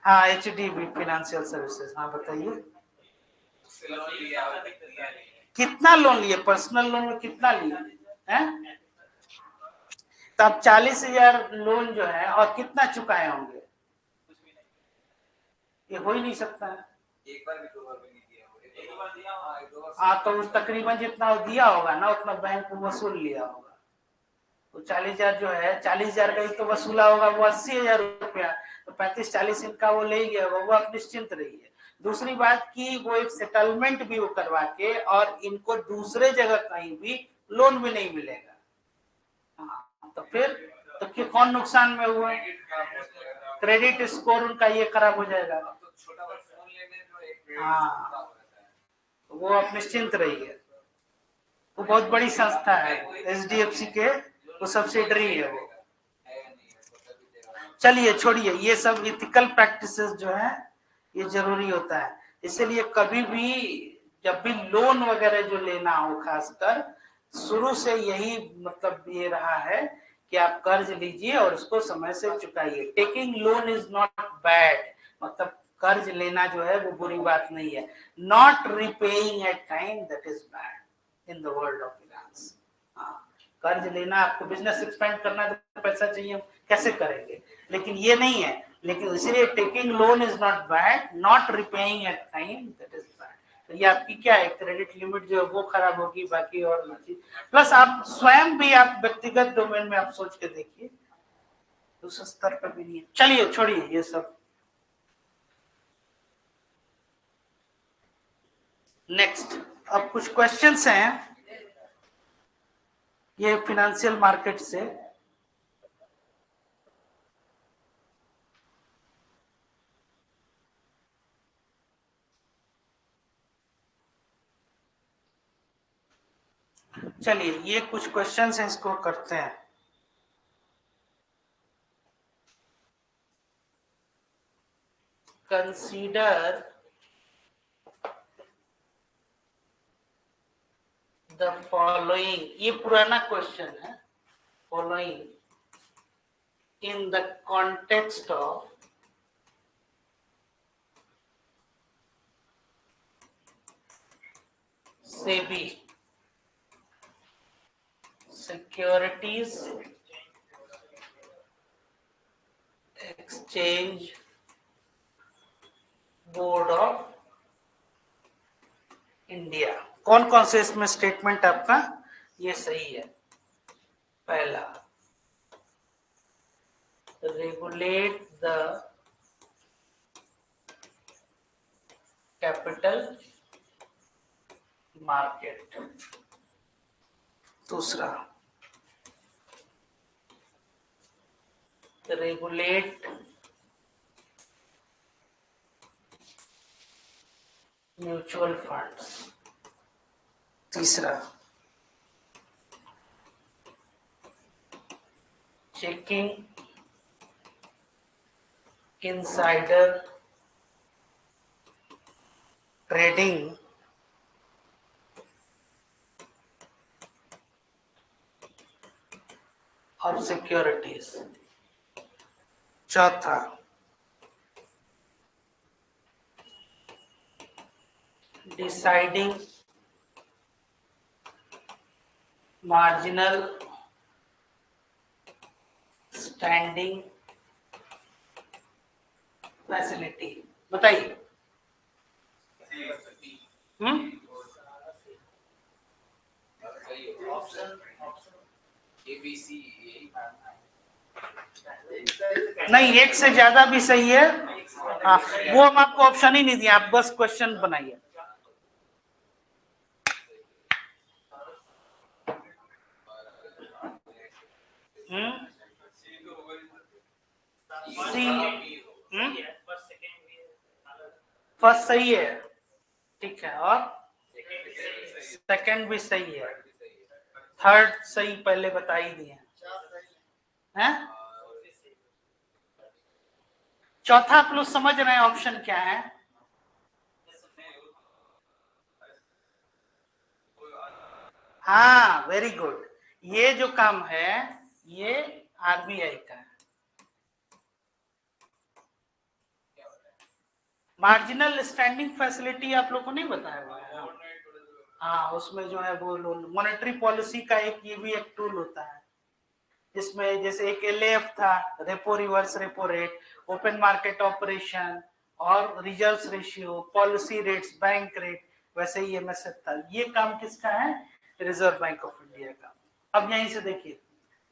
हाँ HDB फाइनेंशियल सर्विसेज, हाँ बताइए। कितना लोन लिए, पर्सनल लोन में कितना लिए हैं? तो अब 40,000 लोन जो है और कितना चुकाए होंगे? ये हो ही नहीं सकता है। एक बार भी, 2 बार भी नहीं दिया। हाँ तो तकरीबन जितना दिया होगा ना उतना बैंक को वसूल लिया होगा। तो 40,000 जो है, 40,000 का ही तो वसूला होगा, वो 80,000 रुपया, तो 35-40 इनका वो ले गया होगा, वो आप निश्चिंत रहिए। दूसरी बात की वो एक सेटलमेंट भी वो करवा के, और इनको दूसरे जगह कहीं भी लोन भी नहीं मिलेगा। हाँ, तो फिर तो कौन नुकसान में हुआ? क्रेडिट स्कोर उनका ये खराब हो जाएगा। हाँ, वो आप निश्चिंत रहिए। वो बहुत बड़ी संस्था है HDFC के, वो सब्सिडरी है वो। चलिए छोड़िए, ये सब इथिकल प्रैक्टिसेस जो है ये जरूरी होता है। इसीलिए कभी भी जब भी लोन वगैरह जो लेना हो, खासकर शुरू से यही मतलब ये रहा है कि आप कर्ज लीजिए और उसको समय से चुकाइए। Taking loan is not bad, मतलब कर्ज लेना जो है वो बुरी बात नहीं है। Not repaying at time that is bad in the world of finance. कर्ज लेना, आपको बिजनेस एक्सपेंड करना है तो पैसा चाहिए, कैसे करेंगे, लेकिन ये नहीं है। लेकिन इसीलिए taking loan is not bad, not repaying at time that is bad. तो ये आपकी क्या है, क्रेडिट लिमिट जो है वो खराब होगी, बाकी और चीज। प्लस आप स्वयं भी आप व्यक्तिगत डोमेन में आप सोच के देखिए, उस स्तर पर भी नहीं है। चलिए छोड़िए ये सब। नेक्स्ट, अब कुछ क्वेश्चंस हैं ये फिनेंशियल मार्केट से। चलिए ये कुछ क्वेश्चंस हैं, इसको करते हैं। कंसीडर द फॉलोइंग, ये पुराना क्वेश्चन है। Following in the context of SEBI securities exchange board of India. कौन कौन से इसमें स्टेटमेंट आपका ये सही है? पहला, रेगुलेट द कैपिटल मार्केट। दूसरा, रेगुलेट म्यूचुअल फंड्स। तीसरा, checking insider trading of securities. चौथा, डिसाइडिंग मार्जिनल स्टैंडिंग फैसिलिटी। बताइए। नहीं, एक से ज्यादा भी सही है। हाँ, वो हम आपको ऑप्शन ही नहीं दिया, आप बस क्वेश्चन बनाइए। सी फर्स्ट सही है, ठीक है, और सेकंड भी सही है, थर्ड सही पहले बता ही दिए हैं। चौथा आप लोग समझ रहे हैं ऑप्शन क्या है? हाँ, वेरी गुड। ये जो काम है ये आरबीआई का है। मार्जिनल स्टैंडिंग फैसिलिटी आप लोग को नहीं बताया हुआ है? हाँ, उसमें जो है वो मॉनेटरी पॉलिसी का एक ये भी एक टूल होता है, जिसमें जैसे एक एलएएफ था, repo reverse repo rate, open market operation और reserve ratio, policy rates, bank rate, वैसे ही एमएसएफ था। ये काम किसका है? रिजर्व बैंक ऑफ इंडिया का। अब यहीं से देखिए,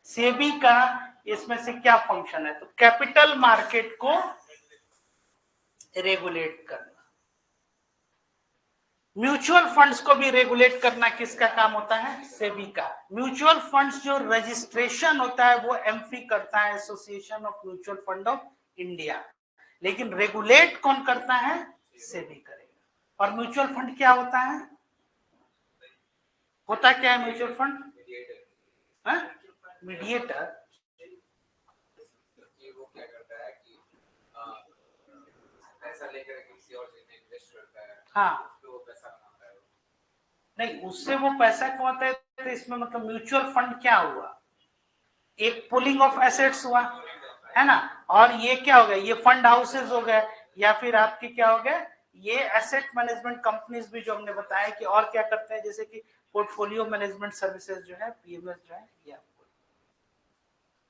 सेबी का इसमें से क्या फंक्शन है? तो कैपिटल मार्केट को रेगुलेट करना। म्यूचुअल फंड्स को भी रेगुलेट करना किसका काम होता है? सेबी का। म्यूचुअल फंड्स जो रजिस्ट्रेशन होता है वो एमफी करता है, association of mutual fund of India, लेकिन रेगुलेट कौन करता है? सेबी करेगा। और म्यूचुअल फंड क्या होता है? होता क्या है म्यूचुअल फंड? मीडिएटर। हाँ, नहीं, उससे वो पैसा कमाता है, तो इसमें मतलब म्यूचुअल फंड क्या हुआ? एक पुलिंग ऑफ एसेट्स हुआ है ना, और ये क्या हो गया? ये फंड हाउसेस हो गए, या फिर आपके क्या हो गया? ये एसेट मैनेजमेंट कंपनीज भी जो हमने बताया कि और क्या करते हैं, जैसे कि पोर्टफोलियो मैनेजमेंट सर्विसेज जो है, पीएमएस जो है, ये आपको।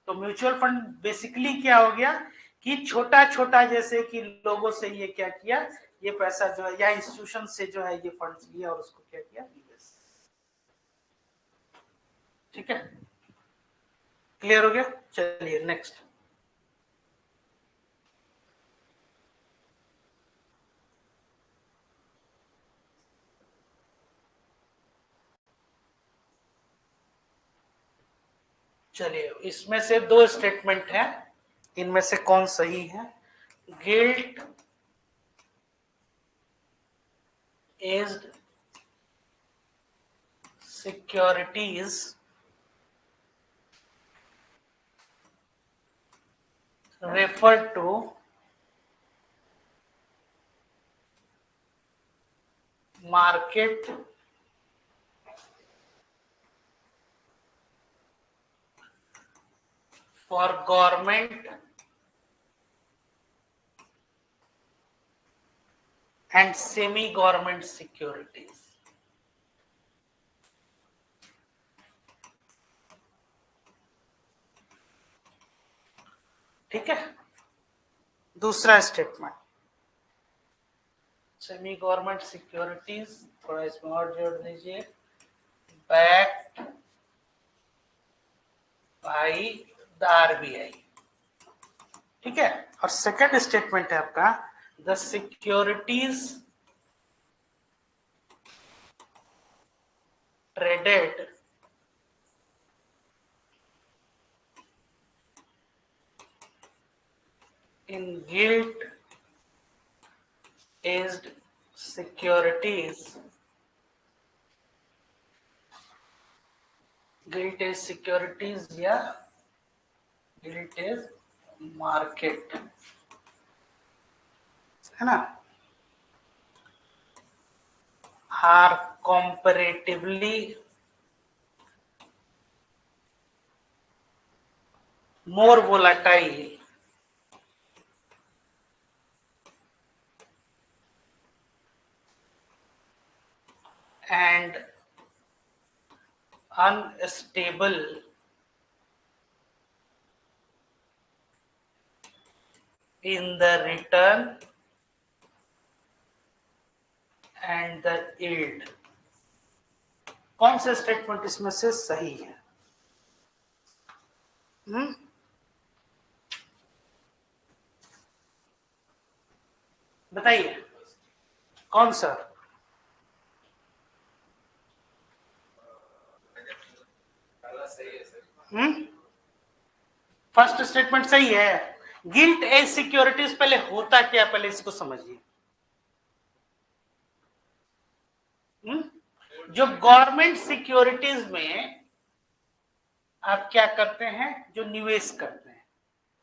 तो म्यूचुअल फंड बेसिकली क्या हो गया कि छोटा छोटा जैसे कि लोगों से ये क्या किया, ये पैसा जो है या इंस्टीट्यूशन से जो है ये फंड्स लिया और उसको क्या किया? ठीक है, क्लियर हो गया? चलिए नेक्स्ट। चलिए, इसमें से दो स्टेटमेंट है, इनमें से कौन सही है? Gilt is securities refer to market for government and semi government securities. ठीक है, दूसरा स्टेटमेंट, सेमी गवर्नमेंट सिक्योरिटीज, थोड़ा इसमें और जोड़ दीजिए, बैक्ड बाई द आरबीआई। ठीक है, और सेकंड स्टेटमेंट है आपका, the securities traded in gilt-edged securities, gilt-edged securities या gilt-edged market, है ना, are comparatively more volatile and unstable in the return and the yield. कौन सा स्टेटमेंट इसमें से सही है? बताइए कौन सा? फर्स्ट स्टेटमेंट सही है। गिल्ट एज सिक्योरिटीज पहले होता क्या, पहले इसको समझिए। जो गवर्नमेंट सिक्योरिटीज में आप क्या करते हैं, जो निवेश करते हैं,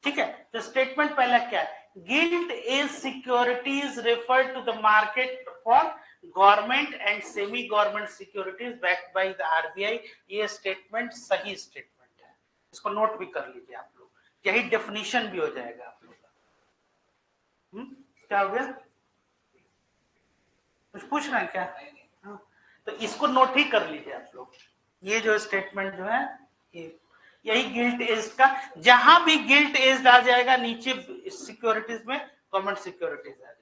ठीक है, तो स्टेटमेंट पहला क्या है, gilt as securities refer to the market for government and semi government securities backed by the RBI. ये स्टेटमेंट सही स्टेटमेंट है, इसको नोट भी कर लीजिए आप लोग, यही डेफिनेशन भी हो जाएगा आप लोग का। क्या हो गया, कुछ पूछ रहे हैं क्या? हाँ, तो इसको नोट ही कर लीजिए आप लोग। ये जो स्टेटमेंट जो है यही गिल्ट एज का, जहां भी गिल्ट एज आ जाएगा नीचे सिक्योरिटीज में गवर्नमेंट सिक्योरिटीज आ जाएगा,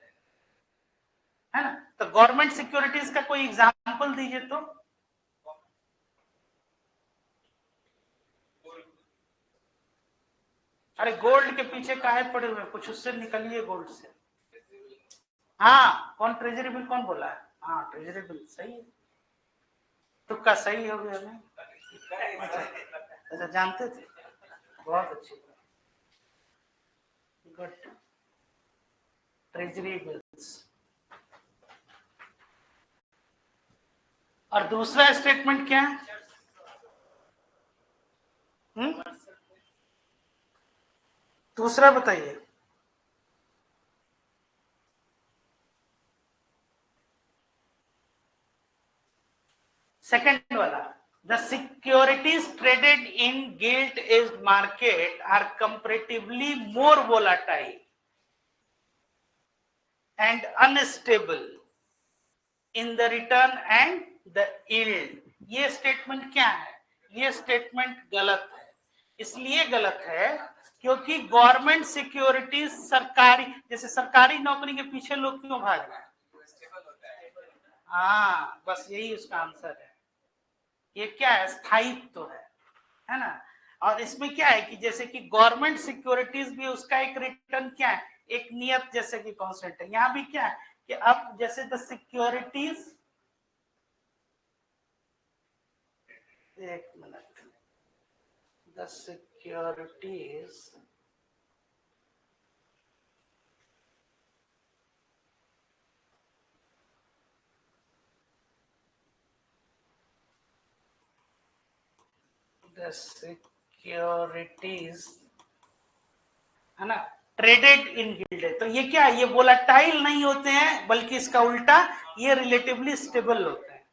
है ना। तो गवर्नमेंट सिक्योरिटीज का कोई एग्जांपल दीजिए तो। अरे गोल्ड के पीछे काहे पड़े हुए, कुछ उससे निकलिए गोल्ड से। हाँ, कौन ट्रेजरी बिल कौन बोला है? हाँ ट्रेजरी बिल सही है, तुक्का सही हो गया नहीं? अच्छा जानते थे, बहुत अच्छी, गुड। Treasury bills. और दूसरा स्टेटमेंट क्या है? दूसरा बताइए। सेकंड वाला, the securities traded in gilt-edged market are comparatively more volatile and unstable in the return and the yield। ये स्टेटमेंट क्या है? ये स्टेटमेंट गलत है। इसलिए गलत है क्योंकि गवर्नमेंट सिक्योरिटीज सरकारी, जैसे सरकारी नौकरी के पीछे लोग क्यों भाग रहे हैं? हाँ बस यही उसका आंसर है। ये क्या है, स्थायित्व तो है ना। और इसमें क्या है कि जैसे कि गवर्नमेंट सिक्योरिटीज भी उसका एक रिटर्न क्या है, एक नियत जैसे कि कांस्टेंट है। यहाँ भी क्या है कि अब जैसे द सिक्योरिटीज, एक minute, the securities the securities, है ना, ट्रेडेड इन गिल्ड है, तो ये क्या है, ये वोलेटाइल नहीं होते हैं, बल्कि इसका उल्टा ये रिलेटिवली स्टेबल होते हैं।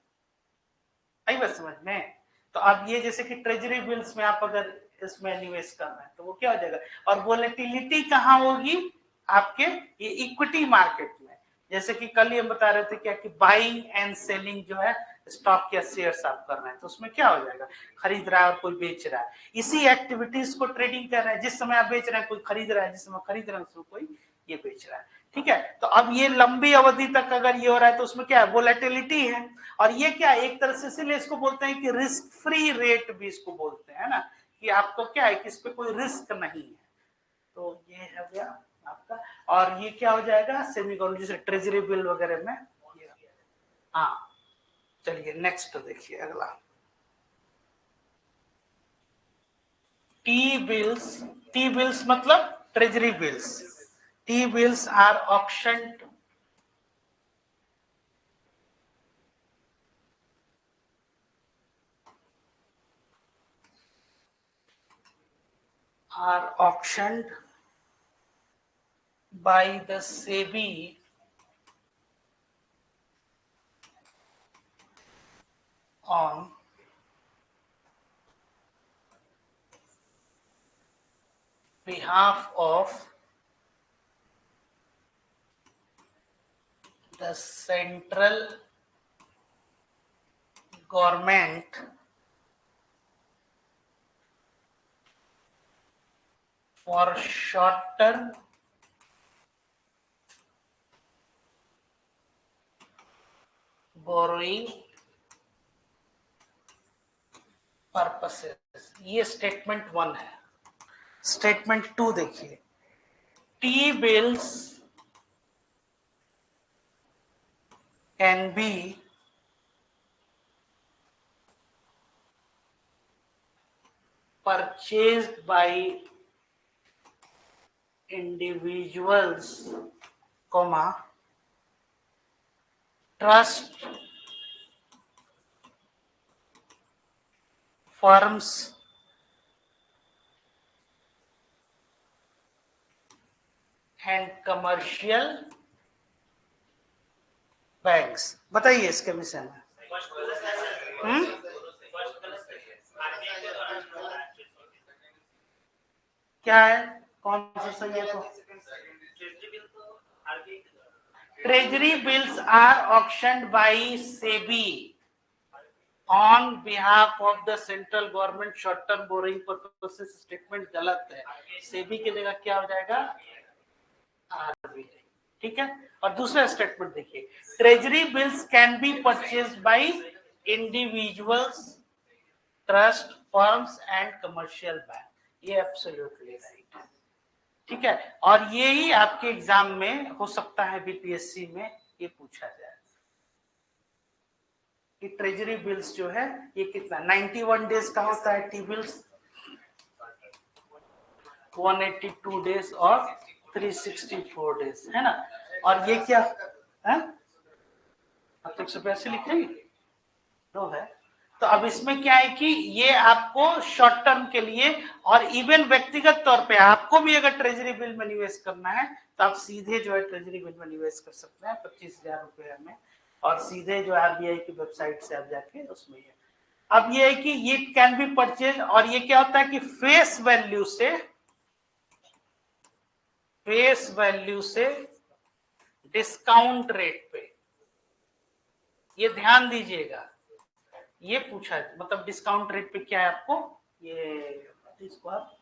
आई बात समझ में? तो अब ये जैसे कि ट्रेजरी बिल्स में आप अगर इसमें निवेश कर रहे हैं तो वो क्या हो जाएगा, और वोलेटिलिटी कहाँ होगी, आपके ये इक्विटी मार्केट में। जैसे कि कल ये बता रहे थे क्या कि बाइंग एंड सेलिंग जो है स्टॉक या शेयर्स आप कर रहे हैं, तो उसमें क्या हो जाएगा, खरीद रहा है और कोई बेच रहा है, इसी एक्टिविटीज को ट्रेडिंग कर रहे हैं। जिस समय आप बेच रहे हैं कोई खरीद रहा है, जिस समय खरीद रहे हैं उसमें कोई ये बेच रहा है, ठीक है। तो अब ये लंबी अवधि तक अगर ये हो रहा है तो उसमें क्या है, वोलेटिलिटी है। और ये क्या है, एक तरह से इसीलिए इसको बोलते हैं कि रिस्क फ्री रेट भी इसको बोलते हैं ना, कि आपको क्या है कि इस पे कोई रिस्क नहीं है। तो ये है गया आपका। और ये क्या हो जाएगा, सेमी गवर्नमेंट जैसे ट्रेजरी बिल वगैरह में। हाँ चलिए नेक्स्ट देखिए अगला, टी बिल्स। टी बिल्स मतलब treasury bills. T bills are auction are auctioned by the SEBI on behalf of the central government for short-term borrowing purposes। ये स्टेटमेंट 1 है। स्टेटमेंट 2 देखिए, T bills can be purchased by individuals, comma, trust firms and commercial banks. बताइए इसके विषय में। क्या है, कौन सा सही है? तो treasury bills are auctioned by SEBI on behalf of the central government short term borrowing purposes. Statement गलत है, सेबी की जगह क्या हो जाएगा? आरबीआई। ठीक है। और दूसरा स्टेटमेंट देखिए, treasury bills can be purchased bye individuals, trust firms and commercial bank. ये एब्सोल्युटली राइट है। ठीक है। और ये ही आपके एग्जाम में हो सकता है, बीपीएससी में ये पूछा जाए कि ट्रेजरी बिल्स जो है ये कितना 91 डेज का होता है, टी बिल्स 182 डेज और 364 डेज है ना। और ये क्या है? अब तक 182 लिखेंगे दो है। तो अब इसमें क्या है कि ये आपको शॉर्ट टर्म के लिए, और इवन व्यक्तिगत तौर पे आपको भी अगर ट्रेजरी बिल में निवेश करना है तो आप सीधे जो है ट्रेजरी बिल में निवेश कर सकते हैं 25,000 रुपए में, और सीधे जो आरबीआई की वेबसाइट से आप जाके उसमें है। अब ये है कि ये कैन बी परचेज, और ये क्या होता है कि फेस वैल्यू से डिस्काउंट रेट पे, ये ध्यान दीजिएगा, ये पूछा मतलब डिस्काउंट रेट पे क्या है आपको, ये इसको आप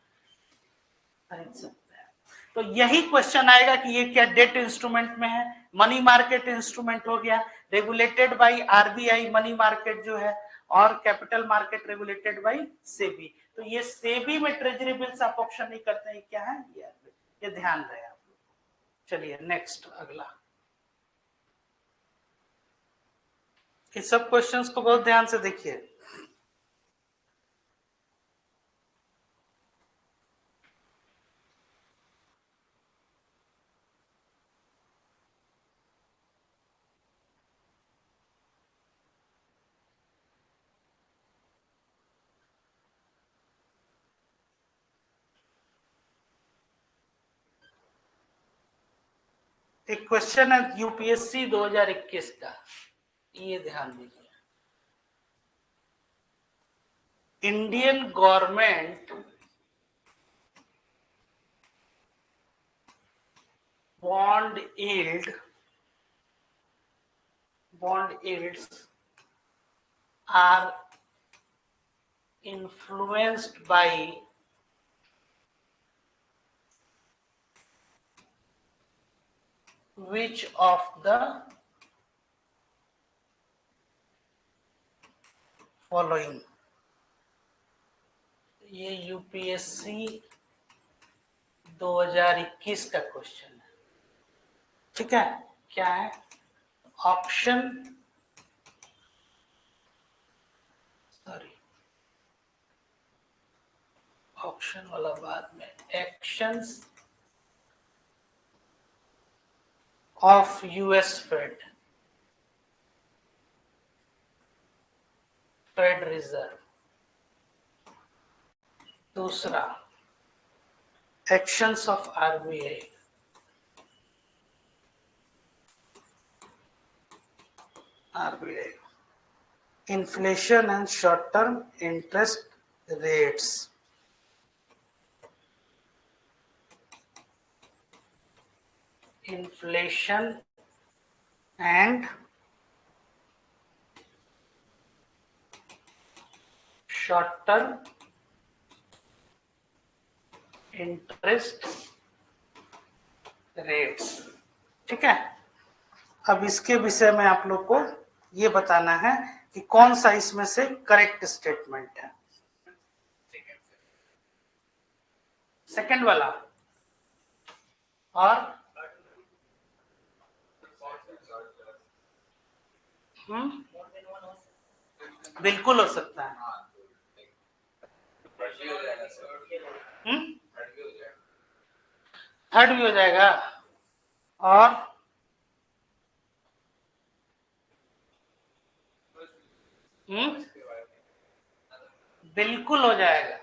खरीद सकते हैं। तो यही क्वेश्चन आएगा कि ये क्या डेट इंस्ट्रूमेंट में है, मनी मार्केट इंस्ट्रूमेंट हो गया, regulated by RBI money market जो है, और capital market regulated by SEBI. तो ये सेबी में ट्रेजरी बिल्स आप ऑप्शन नहीं करते हैं, क्या है ये ध्यान रहे आप लोग। चलिए नेक्स्ट अगला, इस सब क्वेश्चंस को बहुत ध्यान से देखिए। एक क्वेश्चन है यूपीएससी 2021 का, ये ध्यान दीजिए। Indian government bond yields are influenced by which of the following? ये यूपीएससी 2021 का क्वेश्चन है। ठीक है, क्या है? ऑप्शन सॉरी ऑप्शन वाला बाद में, actions of US Fed reserve. दूसरा actions of RBI, inflation and short term interest rates, inflation and short term interest rates. ठीक है, अब इसके विषय में आप लोग को ये बताना है कि कौन सा इसमें से करेक्ट स्टेटमेंट है। सेकंड वाला और बिल्कुल हो सकता है। थर्ड भी हो जाएगा और बिल्कुल हो जाएगा।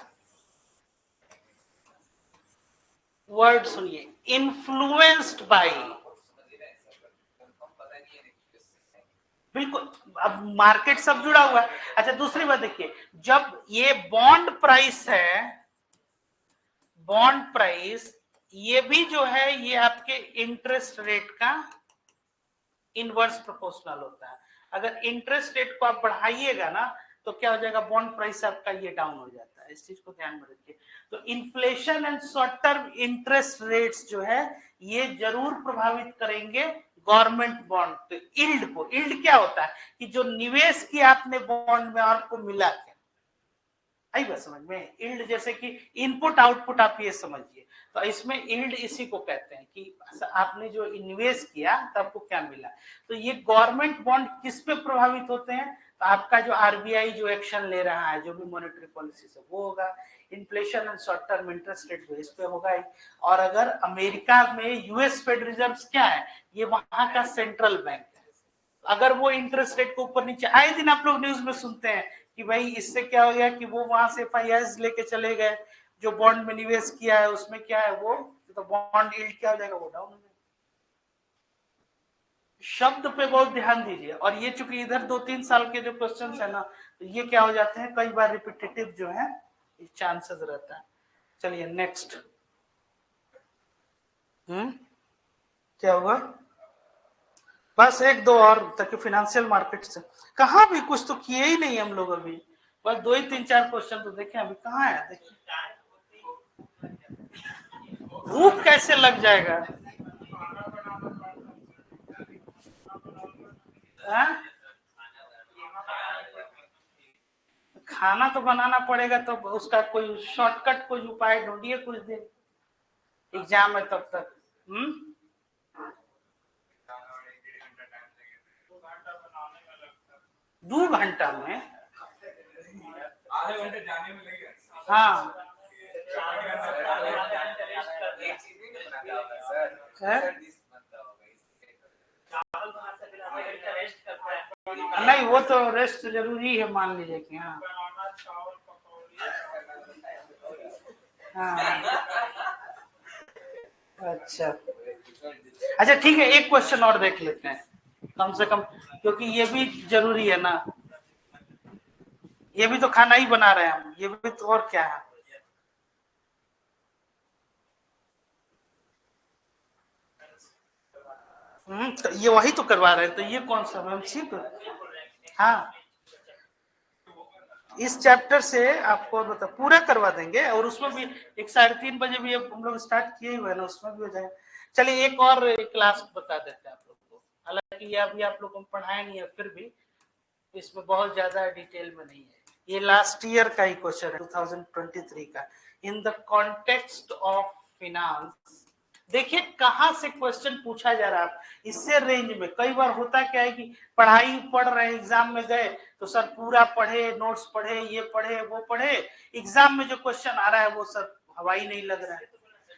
वर्ड सुनिए, इन्फ्लुएंस्ड बाय, बिल्कुल, अब मार्केट सब जुड़ा हुआ है। अच्छा दूसरी बात देखिए, जब ये बॉन्ड प्राइस है, बॉन्ड प्राइस ये भी जो है ये आपके इंटरेस्ट रेट का इनवर्स प्रोपोर्शनल होता है। अगर इंटरेस्ट रेट को आप बढ़ाइएगा ना तो क्या हो जाएगा, बॉन्ड प्राइस आपका ये डाउन हो जाता है। इस चीज को ध्यान में रखिए। तो inflation and short term interest rates जो है ये जरूर प्रभावित करेंगे गवर्नमेंट बॉन्ड। तो यील्ड को, यील्ड क्या होता है कि जो निवेश किया आपने बॉन्ड में आपको मिला क्या, आई बात समझ में। यील्ड जैसे कि इनपुट आउटपुट आप ये समझिए, तो इसमें यील्ड इसी को कहते हैं कि आपने जो निवेश किया तो आपको क्या मिला। तो ये गवर्नमेंट बॉन्ड किस पे प्रभावित होते हैं, तो आपका जो आरबीआई जो एक्शन ले रहा है, जो भी मॉनेटरी पॉलिसी से वो होगा। Inflation and short term interest rate इस पे होगा ही। और अगर अमेरिका में यूएस फेड रिजर्व क्या है, ये वहां का सेंट्रल बैंक है। अगर वो इंटरेस्ट रेट को ऊपर नीचे, आए दिन आप लोग न्यूज में सुनते हैं कि भाई इससे क्या हो गया कि वो वहां से एफआईआर लेके चले गए, जो बॉन्ड में निवेश किया है उसमें क्या है वो, तो बॉन्ड यील्ड क्या हो जाएगा, वो डाउन हो जाएगा। शब्द पे बहुत ध्यान दीजिए। और ये चूंकि इधर 2-3 साल के जो क्वेश्चन है ना, तो ये क्या हो जाते हैं, कई बार रिपीटेटिव जो है चांसेस रहता है। चलिए नेक्स्ट, क्या होगा, बस एक दो और ताकि फाइनेंशियल मार्केट से, कहाँ भी कुछ तो किए ही नहीं हम लोग अभी, बस 2 ही 3-4 क्वेश्चन तो देखें, अभी कहाँ है देखिए। भूख कैसे लग जाएगा, खाना तो बनाना पड़ेगा, तो उसका कोई शॉर्टकट कोई उपाय ढूंढिए कुछ दिन, एग्जाम है तब तक। 2 घंटा में, आधे घंटे जाने में लगेगा। हाँ नहीं, वो तो रेस्ट जरूरी है, मान लीजिए कि हाँ हाँ। अच्छा अच्छा ठीक है, एक क्वेश्चन और देख लेते हैं कम से कम, क्योंकि ये भी जरूरी है ना, ये भी तो खाना ही बना रहे हैं हम, ये भी तो और क्या है। तो ये वही तो करवा रहे हैं, तो ये कौन सा मैम ठीक। हाँ इस चैप्टर से आपको मतलब पूरा करवा देंगे, और उसमें भी एक 3:30 बजे भी हम लोग स्टार्ट किए हुए हैं ना, उसमें भी हो जाए। चलिए एक और क्लास बता देते हैं आप लोग को, हालांकि ये अभी आप लोग को पढ़ाया नहीं है, फिर भी इसमें बहुत ज्यादा डिटेल में नहीं है। ये लास्ट ईयर का ही क्वेश्चन है 2023 का। इन द कॉन्टेक्स्ट ऑफ फिनांस देखिए कहां से क्वेश्चन पूछा जा रहा है, इससे रेंज में। कई बार होता क्या है कि पढ़ाई पढ़ रहे हैं, एग्जाम में गए तो सर पूरा पढ़े, नोट्स पढ़े, ये पढ़े वो पढ़े, एग्जाम में जो क्वेश्चन आ रहा है वो सर हवाई नहीं लग रहा है।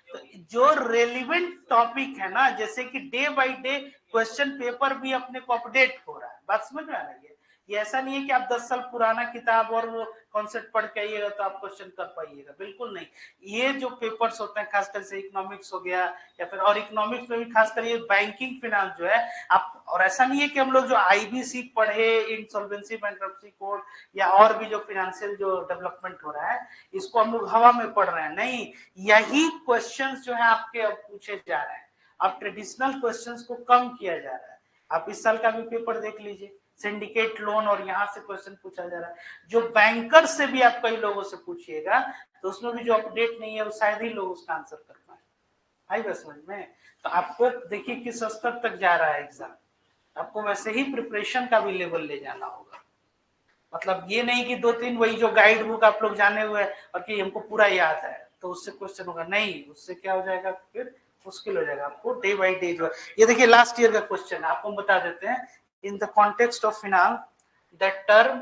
तो जो रेलिवेंट टॉपिक है ना, जैसे कि day by day question paper भी अपने को अपडेट हो रहा है, बात समझ में आ रही है। ये ऐसा नहीं है कि आप 10 साल पुराना किताब और वो कॉन्सेप्ट पढ़ के आइएगा तो आप क्वेश्चन कर पाइएगा, बिल्कुल नहीं। ये जो पेपर्स होते हैं खासकर से इकोनॉमिक्स हो गया या फिर, और इकोनॉमिक्स में भी खासकर ये बैंकिंग फाइनेंस जो है आप, और ऐसा नहीं है कि हम लोग जो आईबीसी पढ़े, इंसॉल्वेंसी बैंक्रप्सी कोड या और भी जो फाइनेंशियल जो डेवलपमेंट हो रहा है इसको हम लोग हवा में पढ़ रहे हैं, नहीं। यही क्वेश्चंस जो है आपके अब पूछे जा रहे हैं। अब ट्रेडिशनल क्वेश्चंस को कम किया जा रहा है। आप इस साल का भी पेपर देख लीजिए, सिंडिकेट लोन, और यहाँ से क्वेश्चन पूछा जा रहा है। जो बैंकर से भी आप कई लोगों से पूछिएगा तो उसमें भी जो अपडेट नहीं है वो शायद ही लोग उसका आंसर कर पाए। आई बात समझ में? तो आपको देखिए किस स्तर तक जा रहा है एग्जाम, आपको वैसे ही प्रिपरेशन का भी लेवल ले जाना होगा। मतलब ये नहीं कि 2-3 वही जो गाइड बुक आप लोग जाने हुए और कि हमको पूरा याद है तो उससे क्वेश्चन होगा, नहीं। उससे क्या हो जाएगा, फिर मुश्किल हो जाएगा आपको डे बाय डे जो है। ये देखिए लास्ट ईयर का क्वेश्चन है, आपको बता देते हैं। In the context of finance the term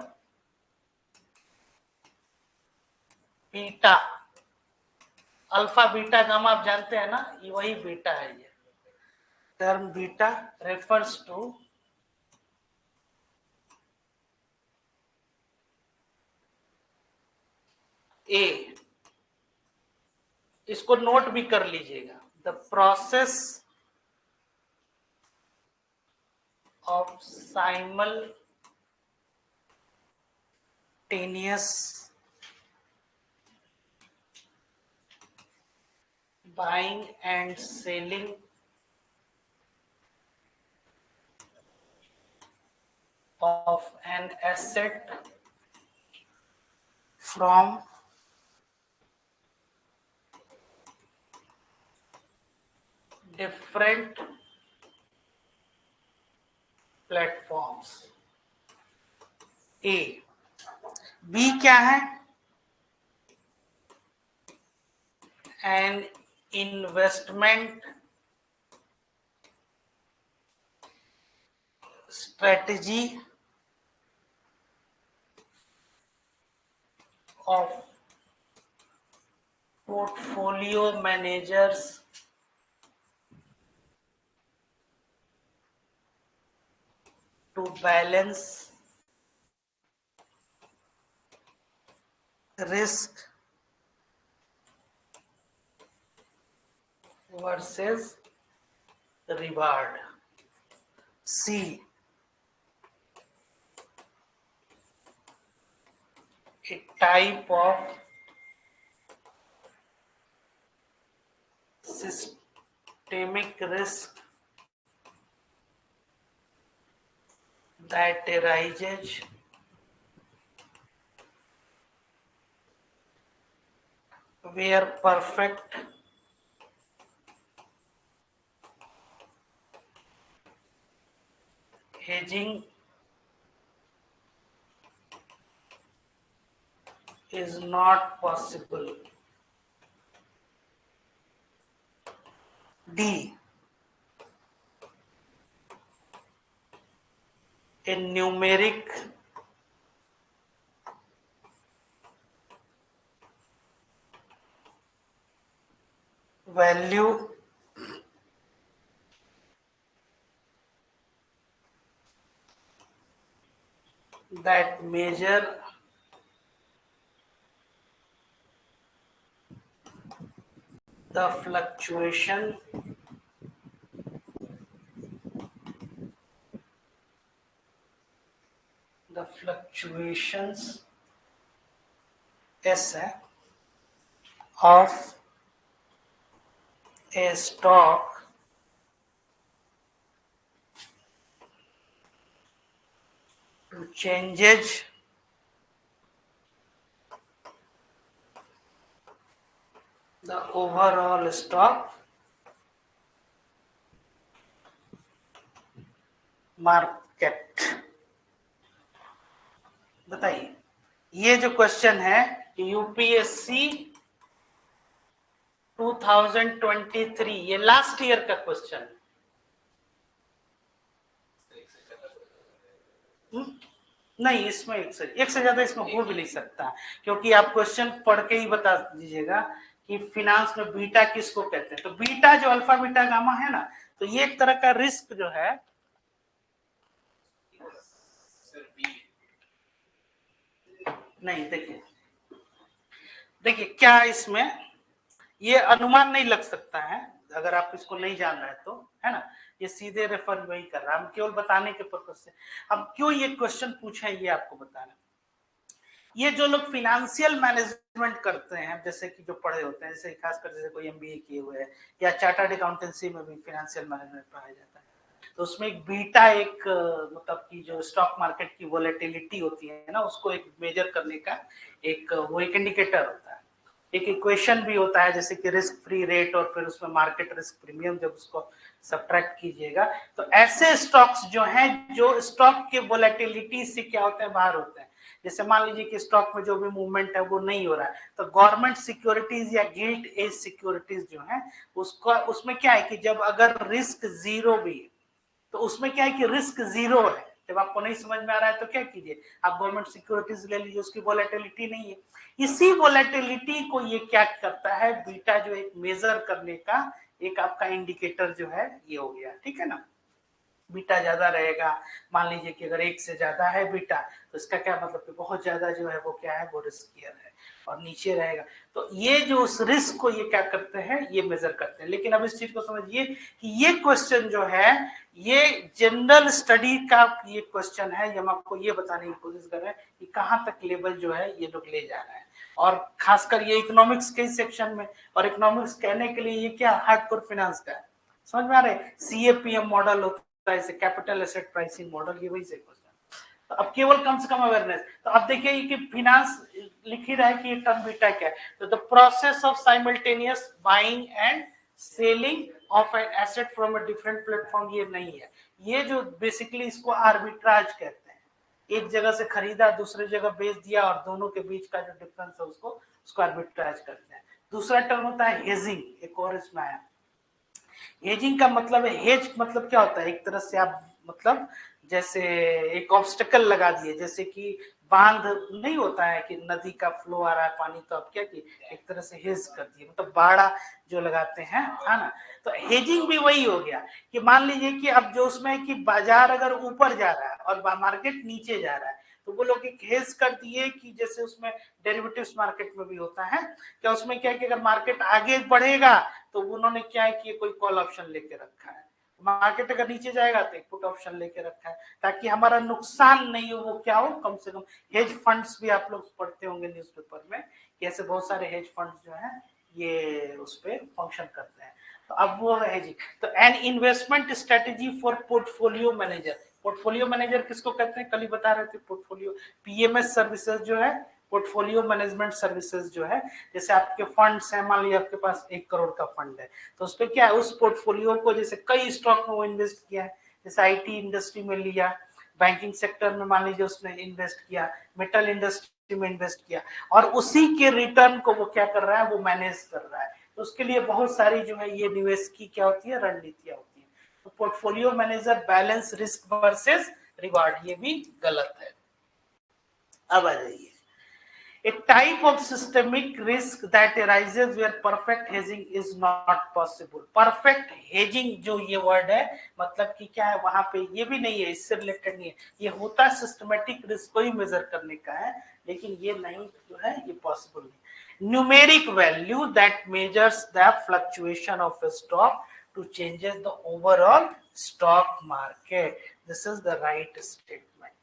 beta, alpha beta gamma आप जानते हैं ना, ये वही बीटा है। ये term beta refers to a, इसको नोट भी कर लीजिएगा, the process of simultaneous buying and selling of an asset from different platforms। A, B क्या है, an investment strategy of portfolio managers to balance risk versus reward। C, a type of systemic risk that arises where perfect hedging is not possible। D, a numeric value that measure the fluctuations S of a stock to changes the overall stock market. बताइए, ये जो question है UPSC 2023 ये last year का question है। नहीं, इसमें एक से ज्यादा इसमें हो भी नहीं सकता, क्योंकि आप क्वेश्चन पढ़ के ही बता दीजिएगा कि फिनांस में बीटा किसको कहते हैं। तो बीटा जो अल्फा बीटा गामा है ना, तो ये एक तरह का रिस्क जो है, नहीं देखिए क्या इसमें ये अनुमान नहीं लग सकता है अगर आप इसको नहीं जान रहे तो, है ना। ये सीधे रेफर वही कर रहा है, हम केवल बताने के पर्पज से हम क्यों ये क्वेश्चन पूछे ये आपको बताना। ये जो लोग फिनेंशियल मैनेजमेंट करते हैं, जैसे कि जो पढ़े होते हैं, जैसे खासकर जैसे कोई एमबीए किए हुए हैं या चार्टर्ड अकाउंटेंसी में भी फिनेंशियल मैनेजमेंट पढ़ाया जाता है, तो उसमें एक बीटा एक मतलब कि जो स्टॉक मार्केट की वोलेटिलिटी होती है ना, उसको एक मेजर करने का एक वो एक इंडिकेटर होता है। एक इक्वेशन भी होता है जैसे कि रिस्क फ्री रेट और फिर उसमें मार्केट रिस्क प्रीमियम, जब उसको सब्ट्रैक्ट कीजिएगा तो ऐसे स्टॉक्स जो हैं जो स्टॉक के वोलेटिलिटी से क्या होते हैं, बाहर होते हैं। जैसे मान लीजिए कि स्टॉक में जो भी मूवमेंट है वो नहीं हो रहा है, तो गवर्नमेंट सिक्योरिटीज या गिल्ट एज सिक्योरिटीज जो है उसको, उसमें क्या है कि जब अगर रिस्क जीरो भी है, तो उसमें क्या है कि रिस्क जीरो है। जब आपको नहीं समझ में आ रहा है तो क्या कीजिए, आप गवर्नमेंट सिक्योरिटीज ले लीजिए, उसकी वोलेटिलिटी नहीं है। इसी वोलेटिलिटी को ये क्या करता है, बीटा जो एक मेजर करने का एक आपका इंडिकेटर जो है ये हो गया, ठीक है ना। बीटा ज्यादा रहेगा, मान लीजिए कि अगर एक से ज्यादा है बीटा, तो इसका क्या मतलब कि बहुत ज्यादा जो है वो क्या है, वो रिस्कियर है। और नीचे रहेगा, तो ये जो उस रिस्क को ये क्या करते हैं, ये मेजर करते हैं। लेकिन अब इस चीज को समझिए कि ये क्वेश्चन जो है ये जनरल स्टडी का ये क्वेश्चन है, हम आपको ये बताने की कोशिश कर रहे हैं कि कहाँ तक लेवल जो है ये लोग ले जा रहे हैं। और खासकर ये इकोनॉमिक्स के सेक्शन में, और इकोनॉमिक्स कहने के लिए ये क्या हार्डकोर फाइनेंस का है, समझ में आ रहा है। सीएपीएम मॉडल होता है, कैपिटल एसेट प्राइसिंग मॉडल, ये वही से क्वेश्चन। तो अब केवल कम से कम अवेयरनेस, तो अब देखिए कि फिनांस लिख ही रहा है कि ये टर्म बीटा क्या है, तो the process of simultaneous buying and selling of an asset from a different platform, ये नहीं है। ये जो बेसिकली इसको आर्बिट्राज कहते हैं, एक जगह से खरीदा दूसरे जगह बेच दिया और दोनों के बीच का जो डिफरेंस है उसको आर्बिट्राज करते हैं। दूसरा टर्म होता है हेजिंग, एक और इसमें आया। हेजिंग का मतलब है, हेज मतलब क्या होता है, एक तरह से आप मतलब जैसे एक ऑब्स्टेकल लगा दिए, जैसे कि बांध नहीं होता है कि नदी का फ्लो आ रहा है पानी, तो आप क्या की एक तरह से हेज कर दिए, मतलब बाड़ा जो लगाते हैं, है ना। तो हेजिंग भी वही हो गया कि मान लीजिए कि अब जो उसमें कि बाजार अगर ऊपर जा रहा है और मार्केट नीचे जा रहा है, तो वो लोग एक हेज कर दिए कि जैसे उसमें डेरिवेटिव्स मार्केट में भी होता है, क्या उसमें क्या है कि अगर मार्केट आगे बढ़ेगा तो उन्होंने क्या है कि कोई कॉल ऑप्शन लेके रखा है, मार्केट अगर नीचे जाएगा तो एक पुट ऑप्शन लेके रखा है, ताकि हमारा नुकसान नहीं हो, वो क्या हो, कम से कम। हेज फंड्स भी आप लोग पढ़ते होंगे न्यूज़पेपर में कि ऐसे बहुत सारे हेज फंड्स जो है ये उस पे फंक्शन करते हैं। तो अब वो है जी, तो an investment strategy for portfolio manager. Portfolio manager किसको कहते हैं, कल ही बता रहे थे, पोर्टफोलियो पीएमएस सर्विसेज जो है, पोर्टफोलियो मैनेजमेंट सर्विसेज जो है, जैसे आपके फंड्स हैं, मान लीजिए आपके पास 1 करोड़ का फंड है, तो उस पर क्या है, उस पोर्टफोलियो को जैसे कई स्टॉक में वो इन्वेस्ट किया है, जैसे आईटी इंडस्ट्री में लिया, बैंकिंग सेक्टर में मान लीजिए उसने इन्वेस्ट किया, मेटल इंडस्ट्री में इन्वेस्ट किया, और उसी के रिटर्न को वो क्या कर रहा है, वो मैनेज कर रहा है। तो उसके लिए बहुत सारी जो है ये निवेश की क्या होती है, रणनीतियां होती है। तो portfolio manager balance risk versus reward, ये भी गलत है। अब आ जाइए, a type of systemic risk that arises where perfect hedging is not possible। perfect hedging जो ये वर्ड है, मतलब कि क्या है, वहां पे ये भी नहीं है, इससे रिलेटेड नहीं है, ये होता है सिस्टमेटिक रिस्क को ही मेजर करने का है, लेकिन ये नहीं जो है ये पॉसिबल नहीं। Numeric value that measures the fluctuation of a stock to changes the overall stock market, this is the right statement।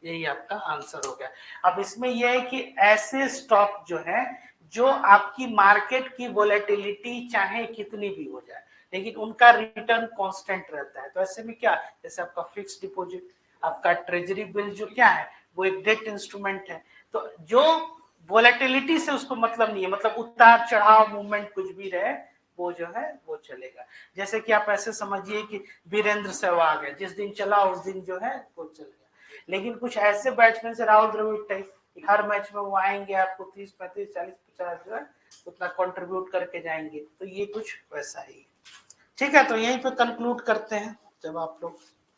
यही आपका आंसर हो गया। अब इसमें यह है कि ऐसे स्टॉक जो है जो आपकी मार्केट की वोलेटिलिटी चाहे कितनी भी हो जाए, लेकिन उनका रिटर्न कांस्टेंट रहता है, तो ऐसे में क्या, जैसे आपका फिक्स डिपॉजिट, आपका ट्रेजरी बिल जो क्या है, वो एक डेट इंस्ट्रूमेंट है, तो जो वोलेटिलिटी से उसको मतलब नहीं है, मतलब उतार चढ़ाव मूवमेंट कुछ भी रहे वो जो है वो चलेगा। जैसे कि आप ऐसे समझिए कि वीरेंद्र सहवाग है, जिस दिन चला उस दिन जो है वो चल गया। लेकिन कुछ ऐसे बैट्समैन से राहुल द्रविड़ टाइप, हर मैच में वो आएंगे, आपको 30, 35, 40, 50 जो है उतना कंट्रीब्यूट करके जाएंगे। तो ये कुछ वैसा ही। ठीक है, तो यहीं पे कंक्लूड करते हैं। जब आप लोग